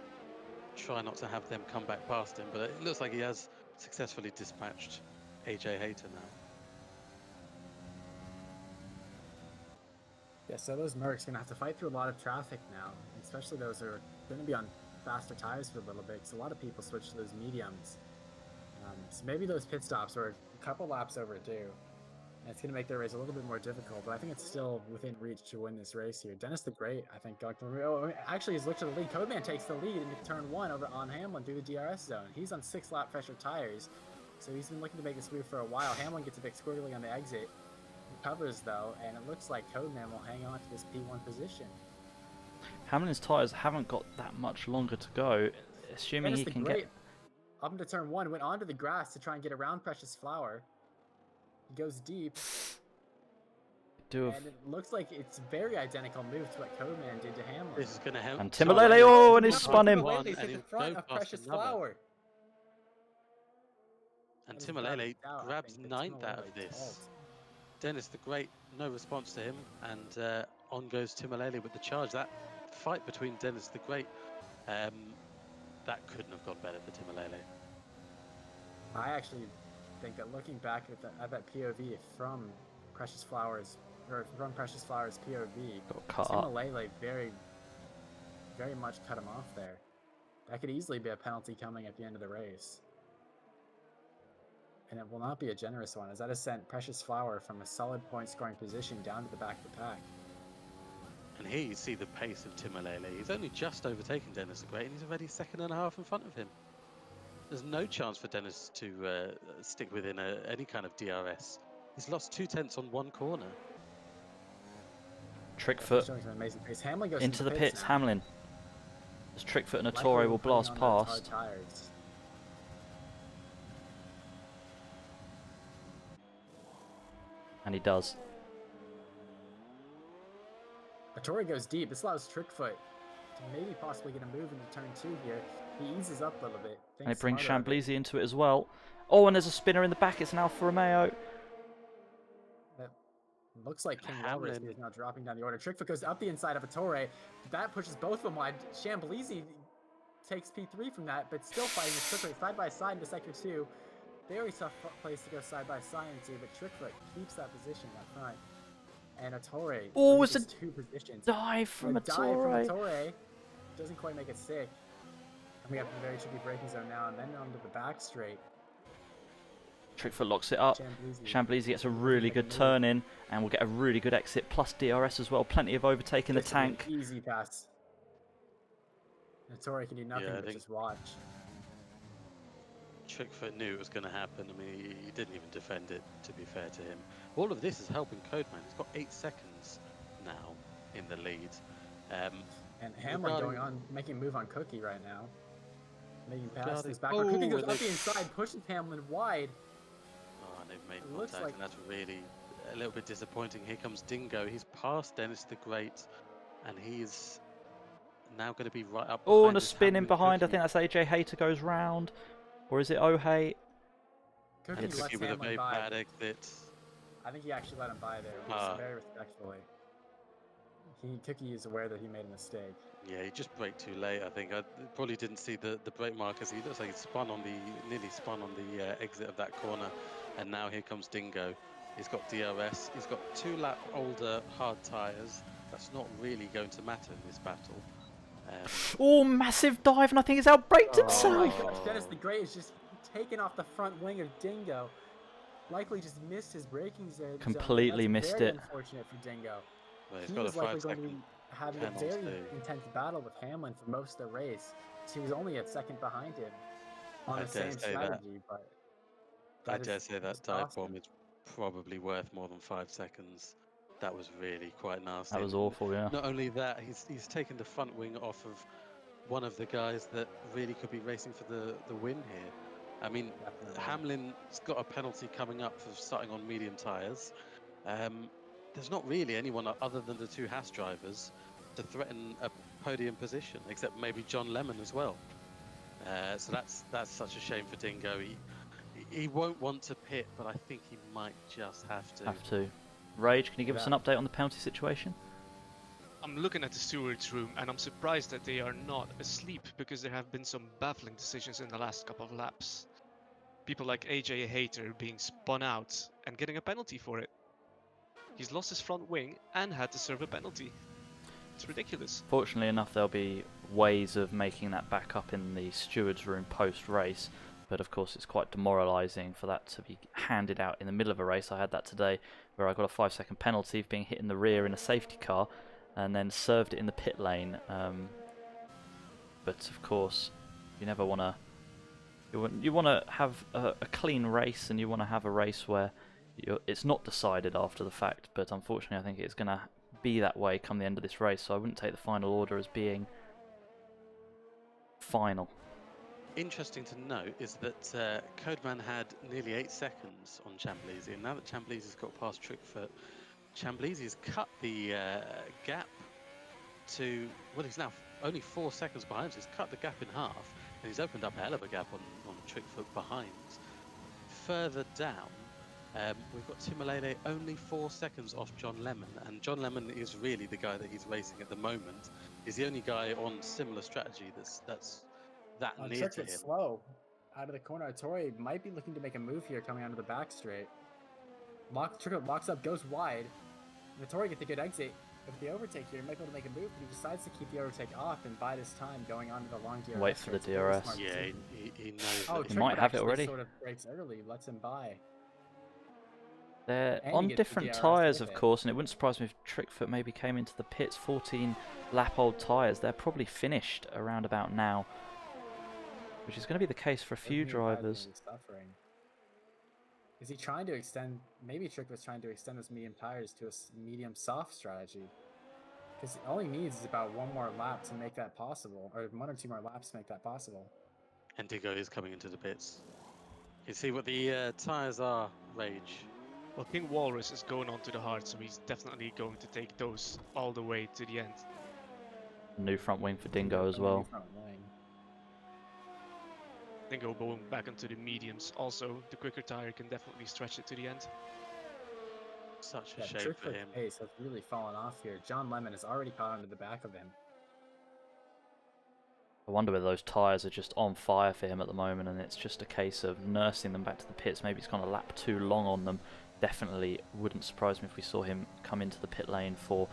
try not to have them come back past him. But it looks like he has successfully dispatched AJ Hayter now. Yeah, so those Mercs going to have to fight through a lot of traffic now, especially those who are going to be on faster tires for a little bit, because a lot of people switch to those mediums. So maybe those pit stops are a couple laps overdue. And it's going to make their race a little bit more difficult, but I think it's still within reach to win this race here. Dennis the Great, I think, actually he's looked to the lead. Codeman takes the lead into turn 1 over on Hamlin through the DRS zone. He's on 6-lap pressure tires. So he's been looking to make this move for a while. Hamlin gets a bit squirrely on the exit. Recovers though, and it looks like Codeman will hang on to this P1 position. Hamlin's tyres haven't got that much longer to go, assuming Dennis he the can Great, get... up into turn 1, went onto the grass to try and get around Precious Flower. He goes deep, and it looks like it's a very identical move to what Codeman did to Hamlin. This is going to help. And Timberlake, oh, and he No, spun him. Timberlake And hit the he'll front go of past Precious another. Flower. And That is Timberlake without a doubt, I grabs think, that ninth out of Timberlake this. fault. Dennis the Great, no response to him, and on goes Timberlake with the charge. That fight between Dennis the Great, that couldn't have gone better for Timberlake. I actually think that looking back at that POV from Precious Flowers POV, Got cut up. Timberlake very, very much cut him off there. That could easily be a penalty coming at the end of the race. And it will not be a generous one, as that has sent Precious Flower from a solid point scoring position down to the back of the pack. And here you see the pace of Timberlake. He's only just overtaken Dennis the Great, and he's already a second and a half in front of him. There's no chance for Dennis to stick within any kind of DRS. He's lost 2/10 on one corner. Trickfoot Showing some amazing pace. Hamlin goes into the pits, now. Hamlin. As Trickfoot and Likely Attore will putting blast on those hard past. tires. And he does. Attore goes deep. This allows Trickfoot to maybe possibly get a move into turn 2 here. He eases up a little bit. And it brings smarter of it. Chamblizi into it as well. Oh, and there's a spinner in the back. It's an Alfa Romeo. That looks like King Hamlin. Walrus is now dropping down the order. Trickfoot goes up the inside of Attore. That pushes both of them wide. Chamblizi takes P3 from that, but still fighting with Trickfoot side by side into sector 2. Very tough place to go side by side into, but Trickfoot keeps that position up front. And Attore Oh, it's loses a 2 positions. Dive from A dive Attore. from Attore doesn't quite make it sick. Coming up in a very tricky braking zone now, and then onto the back straight. Trickfoot locks it up. Chamblizi gets a really good turn in, and we'll get a really good exit, plus DRS as well. Plenty of overtaking the tank. Easy pass. Attore can do nothing but just watch. Trickfoot knew it was going to happen. I mean, he didn't even defend it, to be fair to him. All of this is helping Codeman. He's got 8 seconds now in the lead. And Hamlin going on, making a move on Cookie right now. Making passes Regarding- backward. Cookie goes and up the inside, pushes Hamlin wide. Oh, and they've made It looks contact, like- and that's really a little bit disappointing. Here comes Dingo. He's past Dennis the Great, and he's now going to be right up. Oh, behind and a this spin in Hamlin behind. I Cookie. think that's AJ Hayter goes round. Or is it Ohate? Cookie And lets Cookie with a Hamlin very by. bad exit. I think he actually let him by there, very respectfully. Cookie is aware that he made a mistake. Yeah, he just braked too late. I think I probably didn't see the brake markers. He looks like he nearly spun on the exit of that corner, and now here comes Dingo. He's got DRS. He's got 2 lap older hard tires. That's not really going to matter in this battle. Oh, massive dive, and I think he's outbraked Oh himself. my gosh, Dennis the Great is just taken off the front wing of Dingo. Likely just missed his braking zone. Completely That's missed very it. unfortunate for Dingo. Well, he's He got a was likely 5 going to be second. having a very penalty. intense battle with Hamlin for most of the race. He was only a second behind him on I the dare same say that. strategy, but I that dare is say that just dive awesome. bomb is probably worth more than 5 seconds. That was really quite nasty. That was And awful, yeah. Not only that, he's taken the front wing off of one of the guys that really could be racing for the win here. I mean, Definitely. Hamlin's got a penalty coming up for starting on medium tyres. There's not really anyone other than the 2 Haas drivers to threaten a podium position, except maybe John Lemon as well. So that's such a shame for Dingo. He won't want to pit, but I think he might just have to. Rage, can you give us an update on the penalty situation? I'm looking at the stewards room and I'm surprised that they are not asleep, because there have been some baffling decisions in the last couple of laps. People like AJ Hayter being spun out and getting a penalty for it. He's lost his front wing and had to serve a penalty. It's ridiculous. Fortunately enough, there'll be ways of making that back up in the stewards room post-race, but of course it's quite demoralising for that to be handed out in the middle of a race. I had that today, where I got a 5-second penalty for being hit in the rear in a safety car, and then served it in the pit lane. But of course, you never want to You want to have a clean race, and you want to have a race where it's not decided after the fact. But unfortunately, I think it's going to be that way come the end of this race. So I wouldn't take the final order as being final. Interesting to note is that Codeman had nearly 8 seconds on Chamblizi, and now that Chamblizi's got past Trickfoot, Chamblizi's cut the gap to, well, he's now only 4 seconds behind, so he's cut the gap in half, and he's opened up a hell of a gap on Trickfoot behind. Further down, we've got Timalele only 4 seconds off John Lemon, and John Lemon is really the guy that he's racing at the moment. He's the only guy on similar strategy that's that near to him. Slow out of the corner. Torre might be looking to make a move here coming onto the back straight. Trickfoot locks up, goes wide. Torre gets a good exit. With the overtake here, he might be able to make a move, but he decides to keep the overtake off and bide his time going onto the long DRS. Wait for the DRS. Yeah, he knows. Oh, that he might have it already. Sort of breaks early, lets him by. They're And on he gets the different DRS tyres, with of it. course, and it wouldn't surprise me if Trickfoot maybe came into the pits 14 lap old tyres. They're probably finished around about now, which is going to be the case for a few drivers. Suffering. Is he trying to extend? Maybe Trickfoot's trying to extend those medium tires to a medium soft strategy. Because all he needs is about one more lap to make that possible, or 1 or 2 more laps to make that possible. And Digo is coming into the pits. You see what the tyres are, Rage. Well, King Walrus is going on to the hard, so he's definitely going to take those all the way to the end. New front wing for Dingo as well. Front wing. Dingo going back onto the mediums. Also, the quicker tire can definitely stretch it to the end. Such a Yeah, shame for Trickfoot's him. pace has really fallen off here. John Lemon has already caught onto the back of him. I wonder whether those tyres are just on fire for him at the moment, and it's just a case of nursing them back to the pits. Maybe he's gone a lap too long on them. Definitely wouldn't surprise me if we saw him come into the pit lane for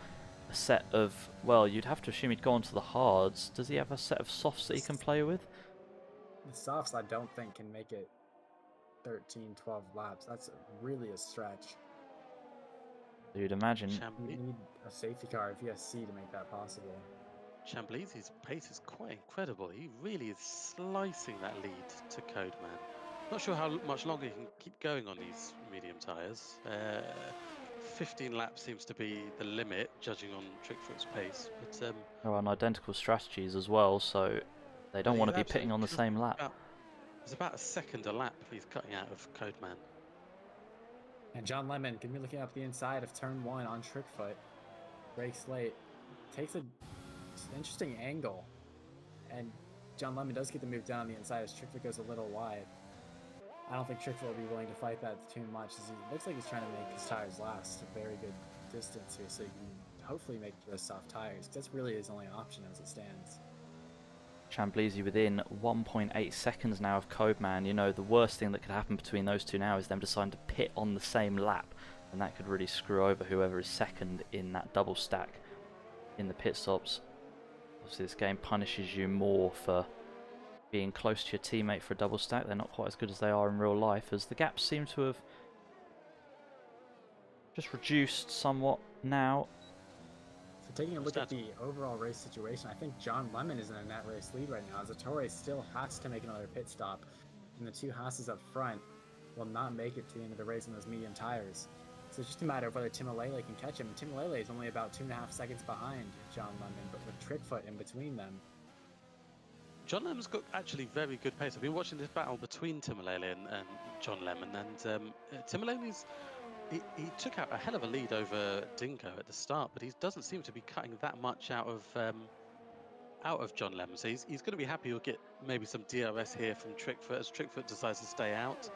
a set of, well, you'd have to assume he'd go on to the hards. Does he have a set of softs that he can play with? The softs, I don't think, can make it 13, 12 laps. That's really a stretch. You'd imagine. You need a safety car of VSC to make that possible. Chamblizi's pace is quite incredible. He really is slicing that lead to Codeman. Not sure how much longer he can keep going on these medium tyres. 15 laps seems to be the limit, judging on Trickfoot's pace. But They're on identical strategies as well, so they don't want to be pitting on the same lap. It's about a second a lap he's cutting out of Codeman. And John Lemon can be looking up the inside of turn 1 on Trickfoot. Brakes late. Takes an interesting angle. And John Lemon does get the move down on the inside as Trickfoot goes a little wide. I don't think Trickfoot will be willing to fight that too much, as he looks like he's trying to make his tires last a very good distance here, so he can hopefully make those soft tires. That's really his only option as it stands. Chamblizi within 1.8 seconds now of Codeman. You know, the worst thing that could happen between those two now is them deciding to pit on the same lap, and that could really screw over whoever is second in that double stack in the pit stops. Obviously, this game punishes you more for being close to your teammate for a double stack. They're not quite as good as they are in real life, as the gaps seem to have just reduced somewhat now. So taking a look at the overall race situation, I think John Lemon is in a net race lead right now, as Torre still has to make another pit stop, and the 2 Haas's up front will not make it to the end of the race on those medium tires. So it's just a matter of whether Timalele can catch him. Timalele is only about 2.5 seconds behind John Lemon, but with Trickfoot in between them. John Lemon's got actually very good pace. I've been watching this battle between Timalele and John Lemon, and Timalele's he took out a hell of a lead over Dingo at the start, but he doesn't seem to be cutting that much out of John Lemon. So he's going to be happy he'll get maybe some DRS here from Trickfoot as Trickfoot decides to stay out.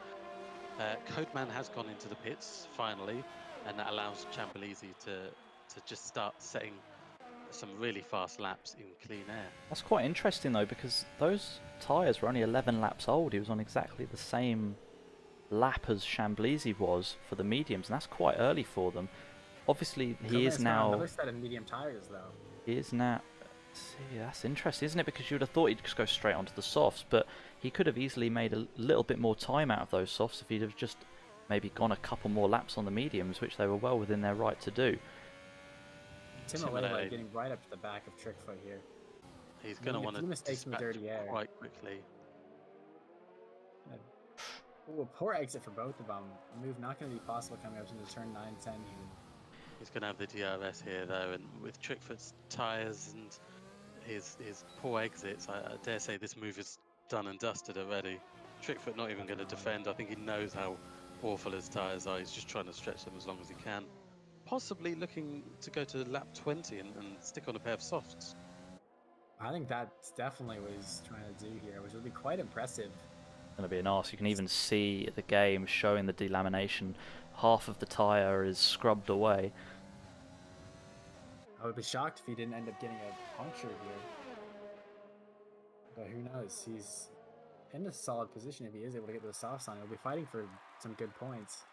Codeman has gone into the pits finally, and that allows Chamblizi to just start setting some really fast laps in clean air. That's quite interesting though, because those tyres were only 11 laps old. He was on exactly the same lap as Chamblizi was for the mediums, and that's quite early for them. Obviously, he is now another set of medium tires, though. He is now. See, that's interesting, isn't it? Because you would have thought he'd just go straight onto the softs, but he could have easily made a little bit more time out of those softs if he'd have just maybe gone a couple more laps on the mediums, which they were well within their right to do. Timalele getting right up to the back of Trickfoot here. He's going to want to mistakes in the dirty air. quite quickly. Ooh, a poor exit for both of them. Move not going to be possible coming up into turn 9, 10 here. He's going to have the DRS here, though, and with Trickfoot's tyres and his poor exits, I dare say this move is done and dusted already. Trickfoot not even going to defend. I think he knows how awful his tyres are. He's just trying to stretch them as long as he can. Possibly looking to go to lap 20 and stick on a pair of softs. I think that's definitely what he's trying to do here, which would be quite impressive. Going to be an arse. You can even see the game showing the delamination. Half of the tyre is scrubbed away. I would be shocked if he didn't end up getting a puncture here. But who knows? He's in a solid position if he is able to get those softs on. He'll be fighting for some good points.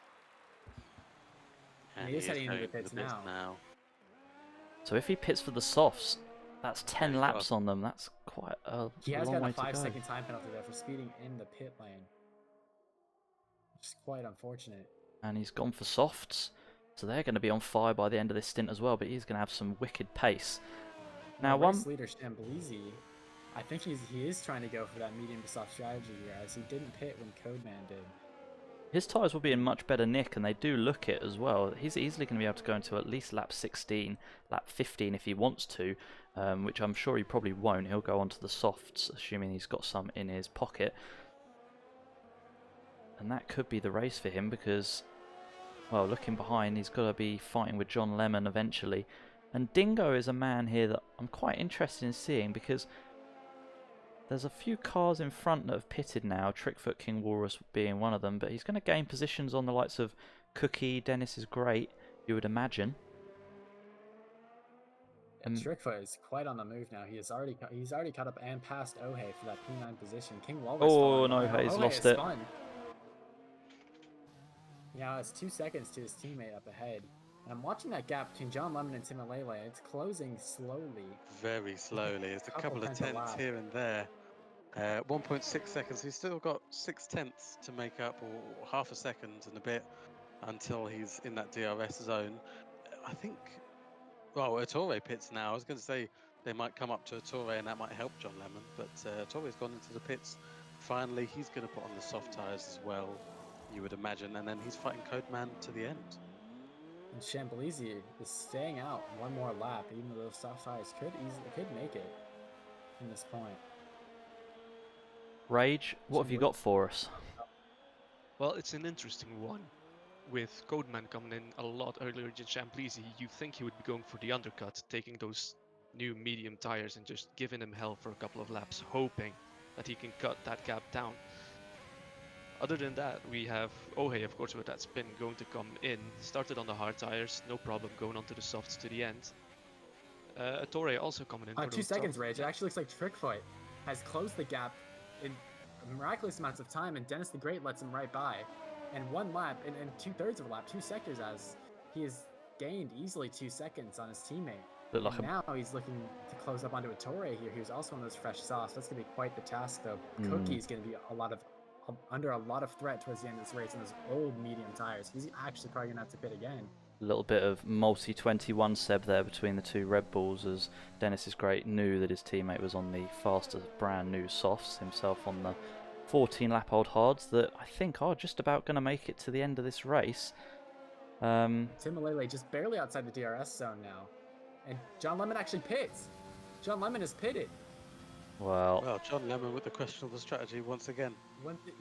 And he is heading into the pits now. So if he pits for the softs, that's 10 laps on them. That's quite a He has long got way a to go. 5-second time penalty there for speeding in the pit lane. Which is quite unfortunate. And he's gone for softs. So they're going to be on fire by the end of this stint as well, but he's going to have some wicked pace. Now, Race leader Shamblizi, I think he is trying to go for that medium to soft strategy here, as he didn't pit when Codeman did. His tyres will be in much better nick, and they do look it as well. He's easily going to be able to go into at least lap 16, lap 15 if he wants to, which I'm sure he probably won't. He'll go onto the softs, assuming he's got some in his pocket. And that could be the race for him because, well, looking behind, he's got to be fighting with John Lemon eventually. And Dingo is a man here that I'm quite interested in seeing because there's a few cars in front that have pitted now, Trickfoot, King Walrus being one of them, but he's going to gain positions on the likes of Cookie. Dennis is great, you would imagine. Trickfoot is quite on the move now. He's already caught up and passed Ohei for that P9 position. King Walrus. Oh, no, Ohei's lost it. Spun. Yeah, it's 2 seconds to his teammate up ahead. And I'm watching that gap between John Lemon and Timalele. It's closing slowly. Very slowly. It's a couple of tenths here and there. 1.6 seconds. He's still got 0.6 to make up, or half a second and a bit, until he's in that DRS zone. I think, well, Ettore pits now. I was going to say they might come up to Ettore and that might help John Lemon, but Ettore's gone into the pits. Finally, he's going to put on the soft tyres as well, you would imagine, and then he's fighting Codeman to the end. And Shamblizi is staying out one more lap, even though those soft tyres could make it from this point. Rage, what have you got for us? Well, it's an interesting one. With Codeman coming in a lot earlier than Shamblizi, you think he would be going for the undercut, taking those new medium tires and just giving him hell for a couple of laps, hoping that he can cut that gap down. Other than that, we have Ohei, of course, with that spin going to come in. Started on the hard tires, no problem, going onto the softs to the end. Ettore also coming in for 2 seconds, Rage. It actually looks like Trickfoot has closed the gap in miraculous amounts of time, and Dennis the Great lets him right by. And one lap, and 2/3 of a lap, 2 sectors, as he has gained easily 2 seconds on his teammate. Now he's looking to close up onto Ettore here, who's also on those fresh softs. That's going to be quite the task, though. Cookie's going to be under a lot of threat towards the end of this race on those old medium tires. He's actually probably going to have to pit again. A little bit of multi-21 Seb there between the two Red Bulls, as Dennis is great knew that his teammate was on the faster brand new softs, himself on the 14 lap old hards that I think are just about going to make it to the end of this race. Timalele just barely outside the DRS zone now, and John Lemon actually pits. John Lemon is pitted. Well, John Lemon with the questionable strategy once again.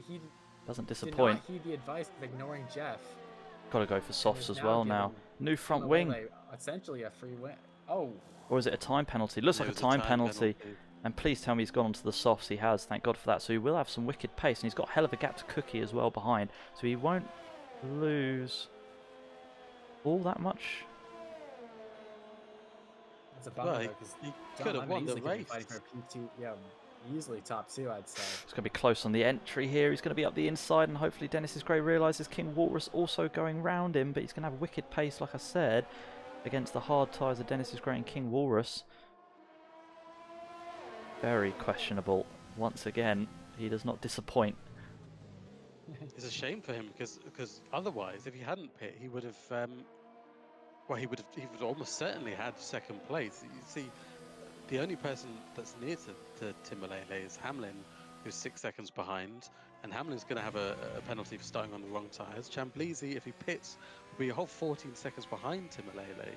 He doesn't disappoint. Did not heed the advice of ignoring Jeff. Got to go for softs as well now. New front wing. Essentially a free win. Oh. Or is it a time penalty? Looks like a time penalty. And please tell me he's gone onto the softs. He has, thank God for that. So he will have some wicked pace, and he's got a hell of a gap to Cookie as well behind. So he won't lose all that much. That's a bummer, because he could have won the race. Fighting for a P2, yeah, easily top 2, I'd say. It's going to be close on the entry here. He's going to be up the inside, and hopefully Dennis's Grey realises King Walrus also going round him, but he's going to have wicked pace, like I said, against the hard tyres of Dennis's Grey and King Walrus. Very questionable. Once again, he does not disappoint. It's a shame for him because otherwise, if he hadn't pit, he would have. He would almost certainly had second place. You see, the only person that's near to Timalele is Hamlin, who's 6 seconds behind, and Hamlin's going to have a penalty for starting on the wrong tyres. Chamblizi, if he pits, will be a whole 14 seconds behind Timalele.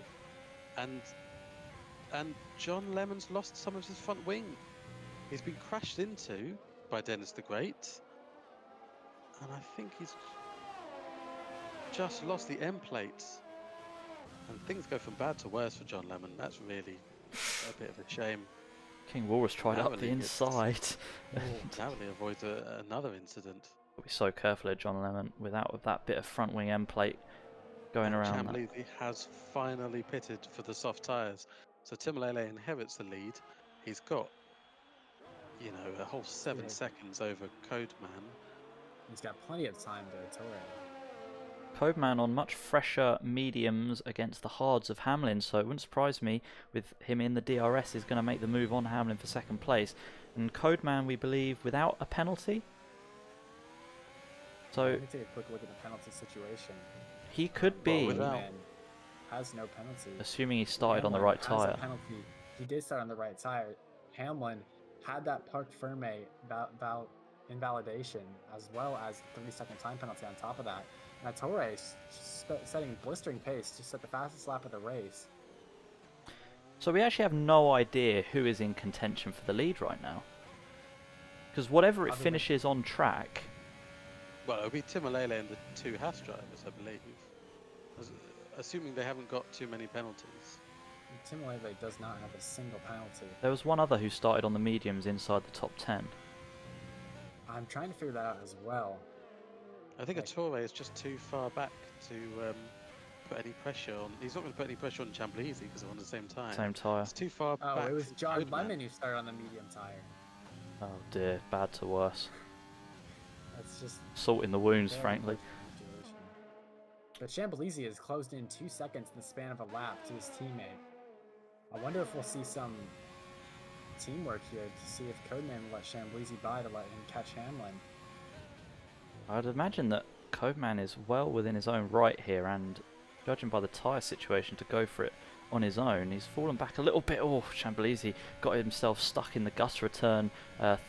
And John Lemon's lost some of his front wing. He's been crashed into by Dennis the Great, and I think he's just lost the end plates. And things go from bad to worse for John Lemon. That's really a bit of a shame. King Walrus tried up the Narrowly gets- inside. Narrowly avoids another incident. Got to be so careful at John Lemon without that bit of front wing end plate going around that. Chamblizi has finally pitted for the soft tyres. So Timalele inherits the lead. He's got, you know, a whole 7 seconds over Codeman. He's got plenty of time to Torre. Codeman on much fresher mediums against the hards of Hamlin, so it wouldn't surprise me with him in the DRS is going to make the move on Hamlin for second place. And Codeman, we believe, without a penalty. So Let me take a quick look at the penalty situation. he could be, Codeman has no penalty. assuming he started on the Hamlin right has a tyre. penalty. He did start on the right tire. Hamlin had that parc ferme invalidation, as well as 3-second time penalty on top of that. Now Torre setting blistering pace, just set the fastest lap of the race. So we actually have no idea who is in contention for the lead right now. Because whatever it Other than- finishes on track, Well, it'll be Timalele and the 2 Haas drivers, I believe. Assuming they haven't got too many penalties. Timalele does not have a single penalty. there was one other who started on the mediums inside the top 10. I'm trying to figure that out as well. I think Like- Ettore is just too far back to put any pressure on. He's not going to put any pressure on Chamblizi because they're on the same time. Same tyre. It's too far Oh, back. it was from John Codeman. Lemon who started on the medium tire. Oh dear, bad to worse. That's just Salt in the wounds, very frankly. unfortunate situation. But Chamblizi has closed in 2 seconds in the span of a lap to his teammate. I wonder if we'll see some teamwork here to see if Codeman will let Chamblizi by to let him catch Hamlin. I'd imagine that Codeman is well within his own right here, and judging by the tyre situation, to go for it on his own. He's fallen back a little bit. Oh, Chamblizi got himself stuck in the gutter of turn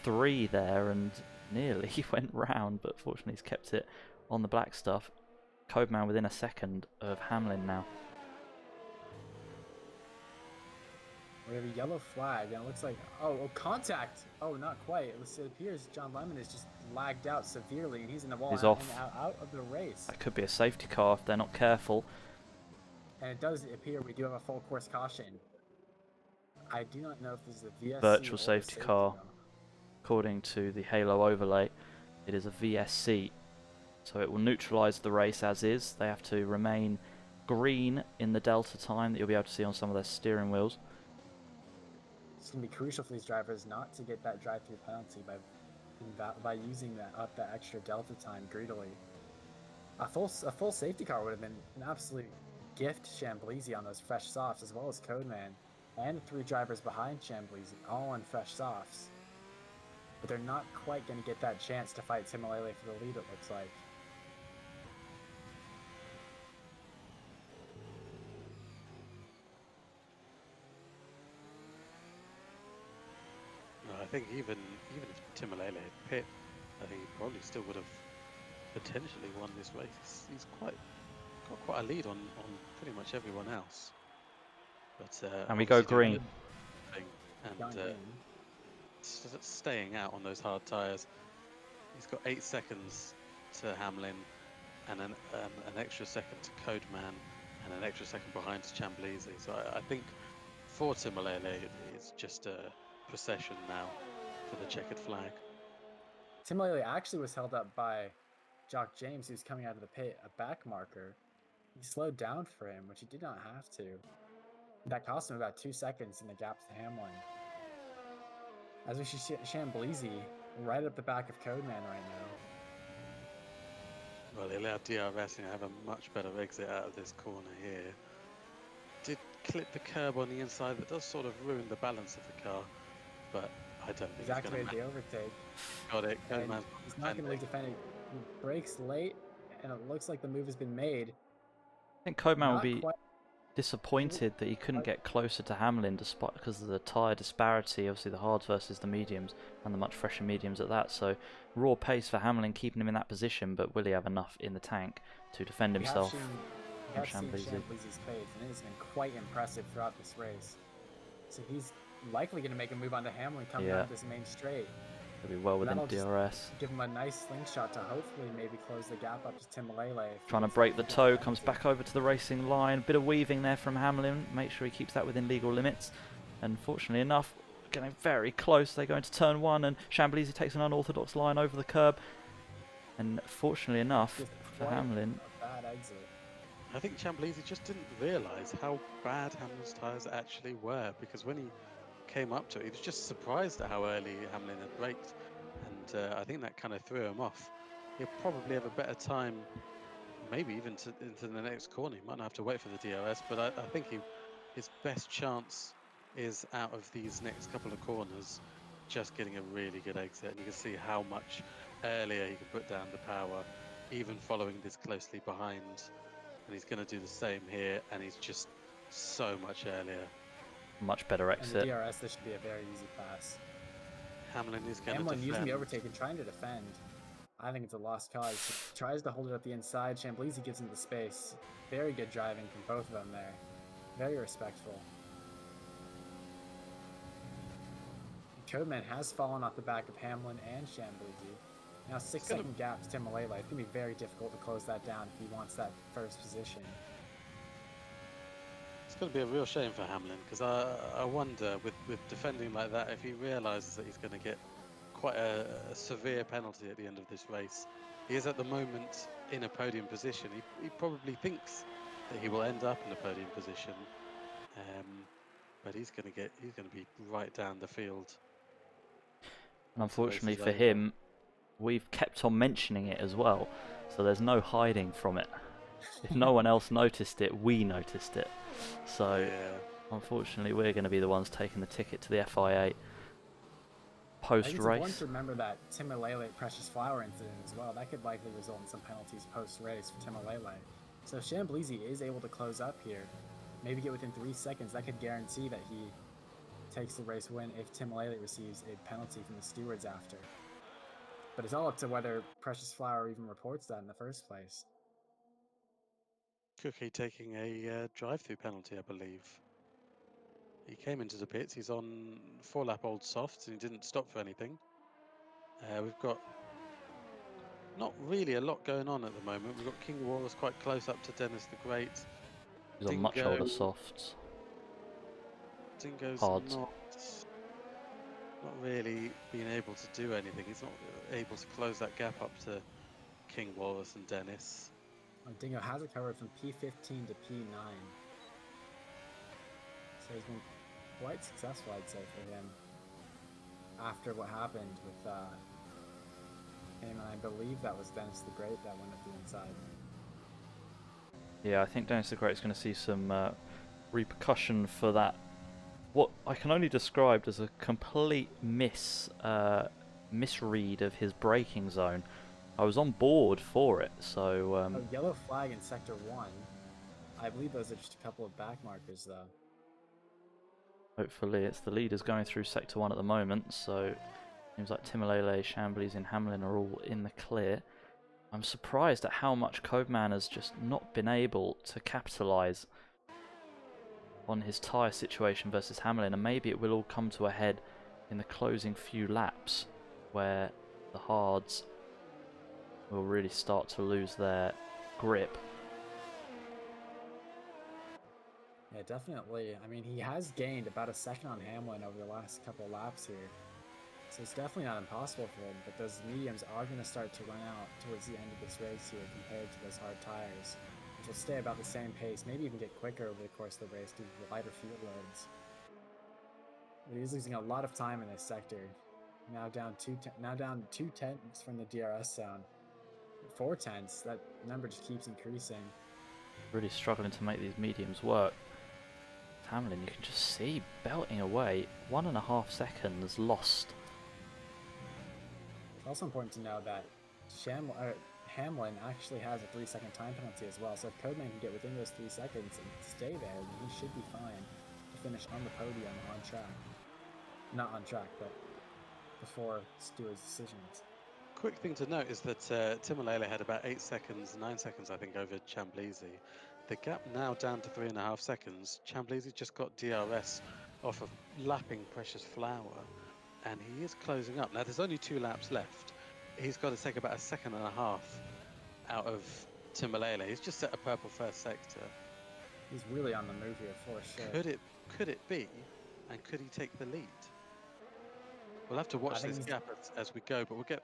3 there and nearly went round, but fortunately he's kept it on the black stuff. Codeman within a second of Hamlin now. We have a yellow flag, and it looks like, oh, contact! Oh, not quite. It appears John Lemon is just lagged out severely, and he's in the wall He's and off. out of the race. That could be a safety car if they're not careful. And it does appear we do have a full course caution. I do not know if this is a VSC Virtual or a safety car. car. According to the Halo overlay, it is a VSC, so it will neutralise the race as is. They have to remain green in the delta time that you'll be able to see on some of their steering wheels. It's going to be crucial for these drivers not to get that drive-through penalty by using that extra delta time greedily. A full safety car would have been an absolute gift to Chamblizi on those fresh softs, as well as Codeman and the 3 drivers behind Chamblizi, all on fresh softs. But they're not quite going to get that chance to fight Timalele for the lead, it looks like. No, I think even if Timalele had pit, I think he probably still would have potentially won this race. He's got quite a lead on pretty much everyone else. But And we go obviously doing green. the thing John and Green. staying out on those hard tyres. He's got 8 seconds to Hamlin, and an extra second to Codeman, and an extra second behind to Chamblizi. So I think for Timalele, it's just a procession now for the checkered flag. Timalele actually was held up by Jock James, who's coming out of the pit, a back marker. He slowed down for him, which he did not have to. That cost him about 2 seconds in the gap to Hamlin. As we see Chamblizi right up the back of Codeman right now. Well, they allowed DRS to have a much better exit out of this corner here. Did clip the curb on the inside, that does sort of ruin the balance of the car, but I don't think He's it's going activated to the overtake. Got it. And Codeman's he's not going to leave defending. He brakes late, and it looks like the move has been made. I think Codeman will Not be quite disappointed that he couldn't get closer to Hamlin despite because of the tyre disparity, obviously the hards versus the mediums, and the much fresher mediums at that. So raw pace for Hamlin, keeping him in that position, but will he have enough in the tank to defend himself We from have seen Chamblizi? Chamblizi's pace, and it has been quite impressive throughout this race. So he's likely going to make a move onto Hamlin coming out of this main straight. He'll be well within That'll just DRS. give him a nice slingshot to hopefully maybe close the gap up to Tim Malele. Trying to break the toe, comes back over to the racing line. Bit of weaving there from Hamlin. Make sure he keeps that within legal limits. And fortunately enough, getting very close. They go into turn 1 and Chamblizi takes an unorthodox line over the curb. And fortunately enough for Hamlin, A bad exit. I think Chamblizi just didn't realise how bad Hamlin's tyres actually were, because when he came up to it, he was just surprised at how early Hamlin had braked, and I think that kind of threw him off. He'll probably have a better time, maybe even into the next corner. He might not have to wait for the DRS, but I think his best chance is out of these next couple of corners, just getting a really good exit, and you can see how much earlier he can put down the power, even following this closely behind. And he's going to do the same here, and he's just so much earlier. much better And the exit. DRS, this should be a very easy pass. Hamlin is going to Hamlin using the defend. overtake and trying to defend. I think it's a lost cause. He tries to hold it up the inside. Chamblizi gives him the space. Very good driving from both of them there. Very respectful. Codeman has fallen off the back of Hamlin and Chamblizi. Now 6-second gap to Tim Malele. It's going to be very difficult to close that down if he wants that first position. It's going to be a real shame for Hamlin, because I wonder, with defending like that, if he realises that he's going to get quite a severe penalty at the end of this race. He is at the moment in a podium position. He probably thinks that he will end up in a podium position, but he's going to be right down the field. And unfortunately Race is for over. him, we've kept on mentioning it as well, so there's no hiding from it. If no one else noticed it, we noticed it. So Yeah. unfortunately we're going to be the ones taking the ticket to the FIA I think it's important post-race. to remember that Tim Malele Precious Flower incident as well. That could likely result in some penalties post-race for Tim Malele. So if Chamblizi is able to close up here, maybe get within 3 seconds, that could guarantee that he takes the race win if Tim Malele receives a penalty from the stewards after. But it's all up to whether Precious Flower even reports that in the first place. Cookie taking a drive-through penalty, I believe. He came into the pits. He's on 4-lap old softs, and he didn't stop for anything. We've got not really a lot going on at the moment. We've got King Wallace quite close up to Dennis the Great. He's on much older softs. Dingo's Hards. not really being able to do anything. He's not able to close that gap up to King Wallace and Dennis. Dingo has recovered from P15 to P9. So he's been quite successful, I'd say, for him. After what happened with him, and I believe that was Dennis the Great that went up the inside. Yeah, I think Dennis the Great's going to see some repercussion for that. What I can only describe as a complete misread of his braking zone. I was on board for it, so... Oh, yellow flag in Sector 1. I believe those are just a couple of back markers, though. hopefully it's the leaders going through Sector 1 at the moment, so... Seems like Timalele, Chamblizi and Hamlin are all in the clear. I'm surprised at how much Codeman has just not been able to capitalise on his tyre situation versus Hamlin, and maybe it will all come to a head in the closing few laps where the hards will really start to lose their grip. Yeah, definitely. I mean, he has gained about a second on Hamlin over the last couple of laps here. So it's definitely not impossible for him, but those mediums are going to start to run out towards the end of this race here compared to those hard tires, which will stay about the same pace, maybe even get quicker over the course of the race due to the lighter fuel loads. But he's losing a lot of time in this sector. Now down 2 tenths from the DRS zone. 4 tenths, that number just keeps increasing. Really struggling to make these mediums work. Hamlin, you can just see belting away. 1.5 seconds lost. It's also important to know that Hamlin actually has a 3-second time penalty as well. So if Codeman can get within those 3 seconds and stay there, then he should be fine to finish on the podium on track. Not on track, but before Stewart's decisions. Quick thing to note is that Timolele had about 8 seconds, 9 seconds, I think, over Chamblisi. The gap now down to 3.5 seconds. Chamblisi just got DRS off of lapping Precious Flower, and he is closing up. Now, there's only 2 laps left. He's got to take about 1.5 seconds out of Timolele. He's just set a purple first sector. He's really on the move here for sure. Could it be, and could he take the lead? We'll have to watch this gap as we go, but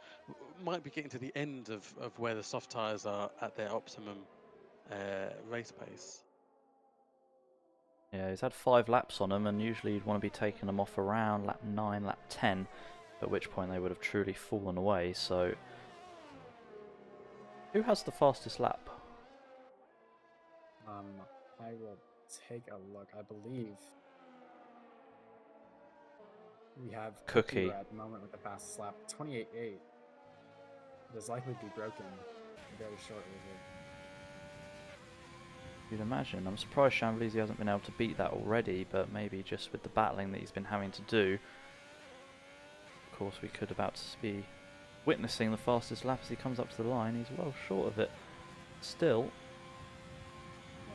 might be getting to the end of where the soft tyres are at their optimum race pace. Yeah, he's had 5 laps on them, and usually you'd want to be taking them off around lap 9, lap 10, at which point they would have truly fallen away. So, who has the fastest lap? I will take a look. I believe we have Cookie at the moment with the fastest lap, 28.8. It is likely to be broken very shortly here. You'd imagine. I'm surprised Chamblisi hasn't been able to beat that already, but maybe just with the battling that he's been having to do. Of course, we could about to be witnessing the fastest lap as he comes up to the line. He's well short of it. Still,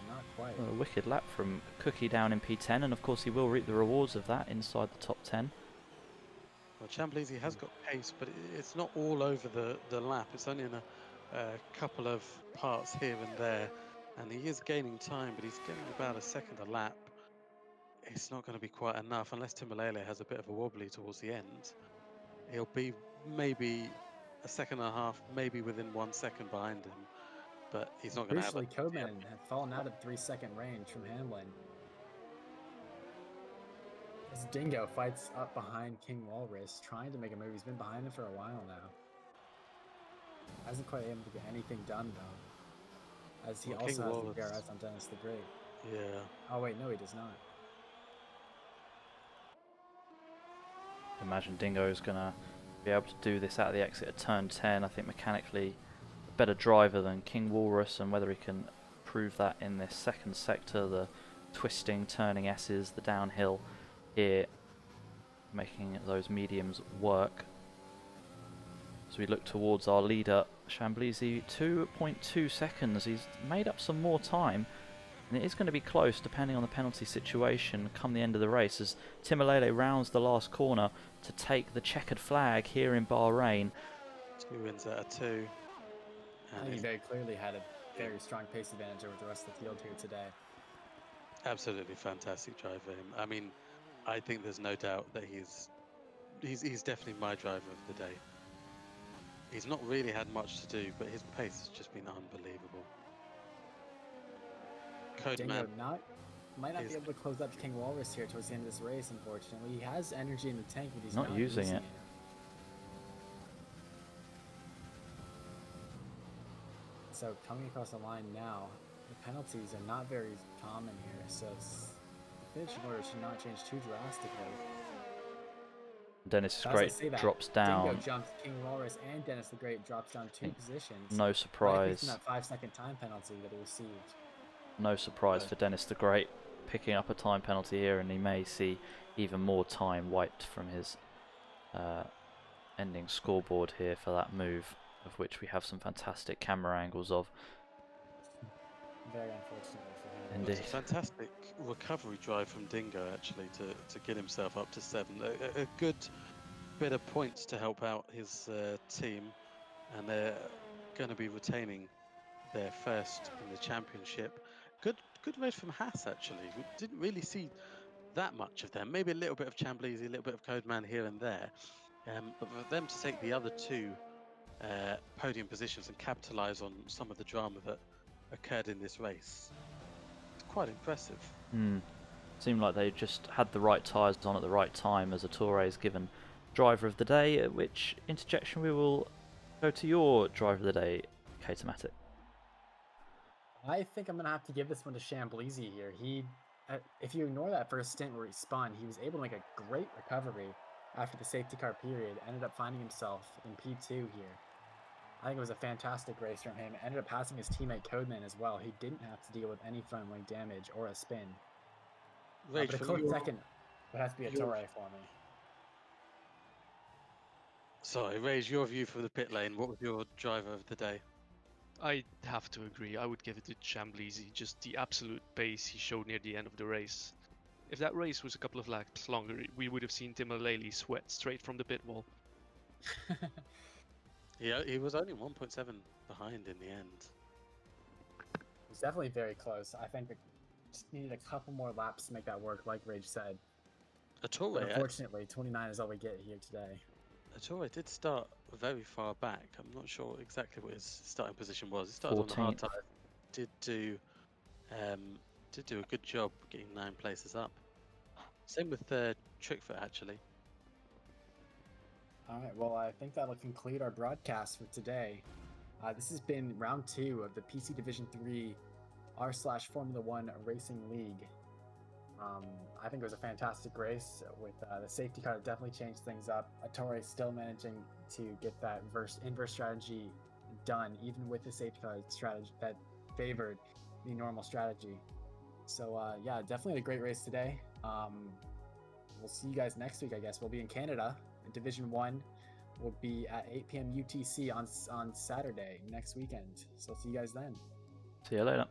not quite. A wicked lap from Cookie down in P10, and of course he will reap the rewards of that inside the top 10. Well, Chamblisi has got pace, but it's not all over the lap. It's only in a couple of parts here and there, and he is gaining time, but he's getting about 1 second a lap. It's not going to be quite enough unless Timolele has a bit of a wobbly towards the end. He'll be maybe 1.5 seconds, maybe within 1 second behind him, but he's not going to have Crucially, Codeman had fallen out of the 3-second range from Hamlin. As Dingo fights up behind King Walrus, trying to make a move. He's been behind him for a while now. Hasn't quite able to get anything done though. As he also has the DRS on Dennis the Great. Yeah. Oh wait, no he does not. Imagine Dingo's going to be able to do this out of the exit at turn 10. I think mechanically a better driver than King Walrus, and whether he can prove that in this second sector, the twisting, turning S's, the downhill here, making those mediums work. As we look towards our leader, Chamblisi, 2.2 seconds. He's made up some more time, and it is going to be close depending on the penalty situation come the end of the race, as Timolele rounds the last corner to take the checkered flag here in Bahrain. 2 wins out of 2. I think he very clearly had a very strong pace advantage over the rest of the field here today. Absolutely fantastic drive for him. I mean, I think there's no doubt that he's definitely my driver of the day. He's not really had much to do, but his pace has just been unbelievable. Dingo might not be able to close up King Walrus here towards the end of this race, unfortunately. He has energy in the tank, but he's not using it. So coming across the line now, the penalties are not very common here, so the finishing order should not change too drastically. Dennis the Great drops down. Dingo jumps King Walrus, and Dennis the Great drops down 2 positions. No surprise. That 5-second time penalty that he received. No surprise for Dennis the Great picking up a time penalty here, and he may see even more time wiped from his ending scoreboard here for that move, of which we have some fantastic camera angles of. Very unfortunate for him. Indeed. It's a fantastic recovery drive from Dingo, actually, to get himself up to 7. A good bit of points to help out his team, and they're going to be retaining their first in the championship. Good race from Haas, actually. We didn't really see that much of them. Maybe a little bit of Chamblisi, a little bit of Codeman here and there. But for them to take the other 2 podium positions and capitalise on some of the drama that occurred in this race, it's quite impressive. Seemed like they just had the right tyres on at the right time, as Ettore is given driver of the day, at which interjection we will go to your driver of the day, K-Tomatic. I think I'm going to have to give this one to Chamblisi here. If you ignore that first stint where he spun, he was able to make a great recovery after the safety car period, ended up finding himself in P2 here. I think it was a fantastic race from him. Ended up passing his teammate Codeman as well. He didn't have to deal with any front wing damage or a spin. Rage, But a from close your, second would have to be a your- Torre for me. Sorry, Rage, your view from the pit lane. What was your driver of the day? I have to agree. I would give it to Chamblizi. Just the absolute pace he showed near the end of the race. If that race was a couple of laps longer, we would have seen Tim O'Leary sweat straight from the pit wall. Yeah, he was only 1.7 behind in the end. It was definitely very close. I think it just needed a couple more laps to make that work, like Rage said. But Torre, unfortunately, 29 is all we get here today. Torre did start very far back. I'm not sure exactly what his starting position was. He started on the hard 14th. tire. Did do a good job getting 9 places up. Same with Trickfoot actually. All right, well, I think that'll conclude our broadcast for today. This has been round 2 of the PC Division 3 r/Formula 1 Racing League. I think it was a fantastic race with the safety car that definitely changed things up. Torre still managing to get that inverse strategy done, even with the safety car strategy that favored the normal strategy. So yeah, definitely a great race today. We'll see you guys next week, I guess. We'll be in Canada. Division 1 will be at 8 p.m. UTC on Saturday next weekend. So see you guys then. See you later.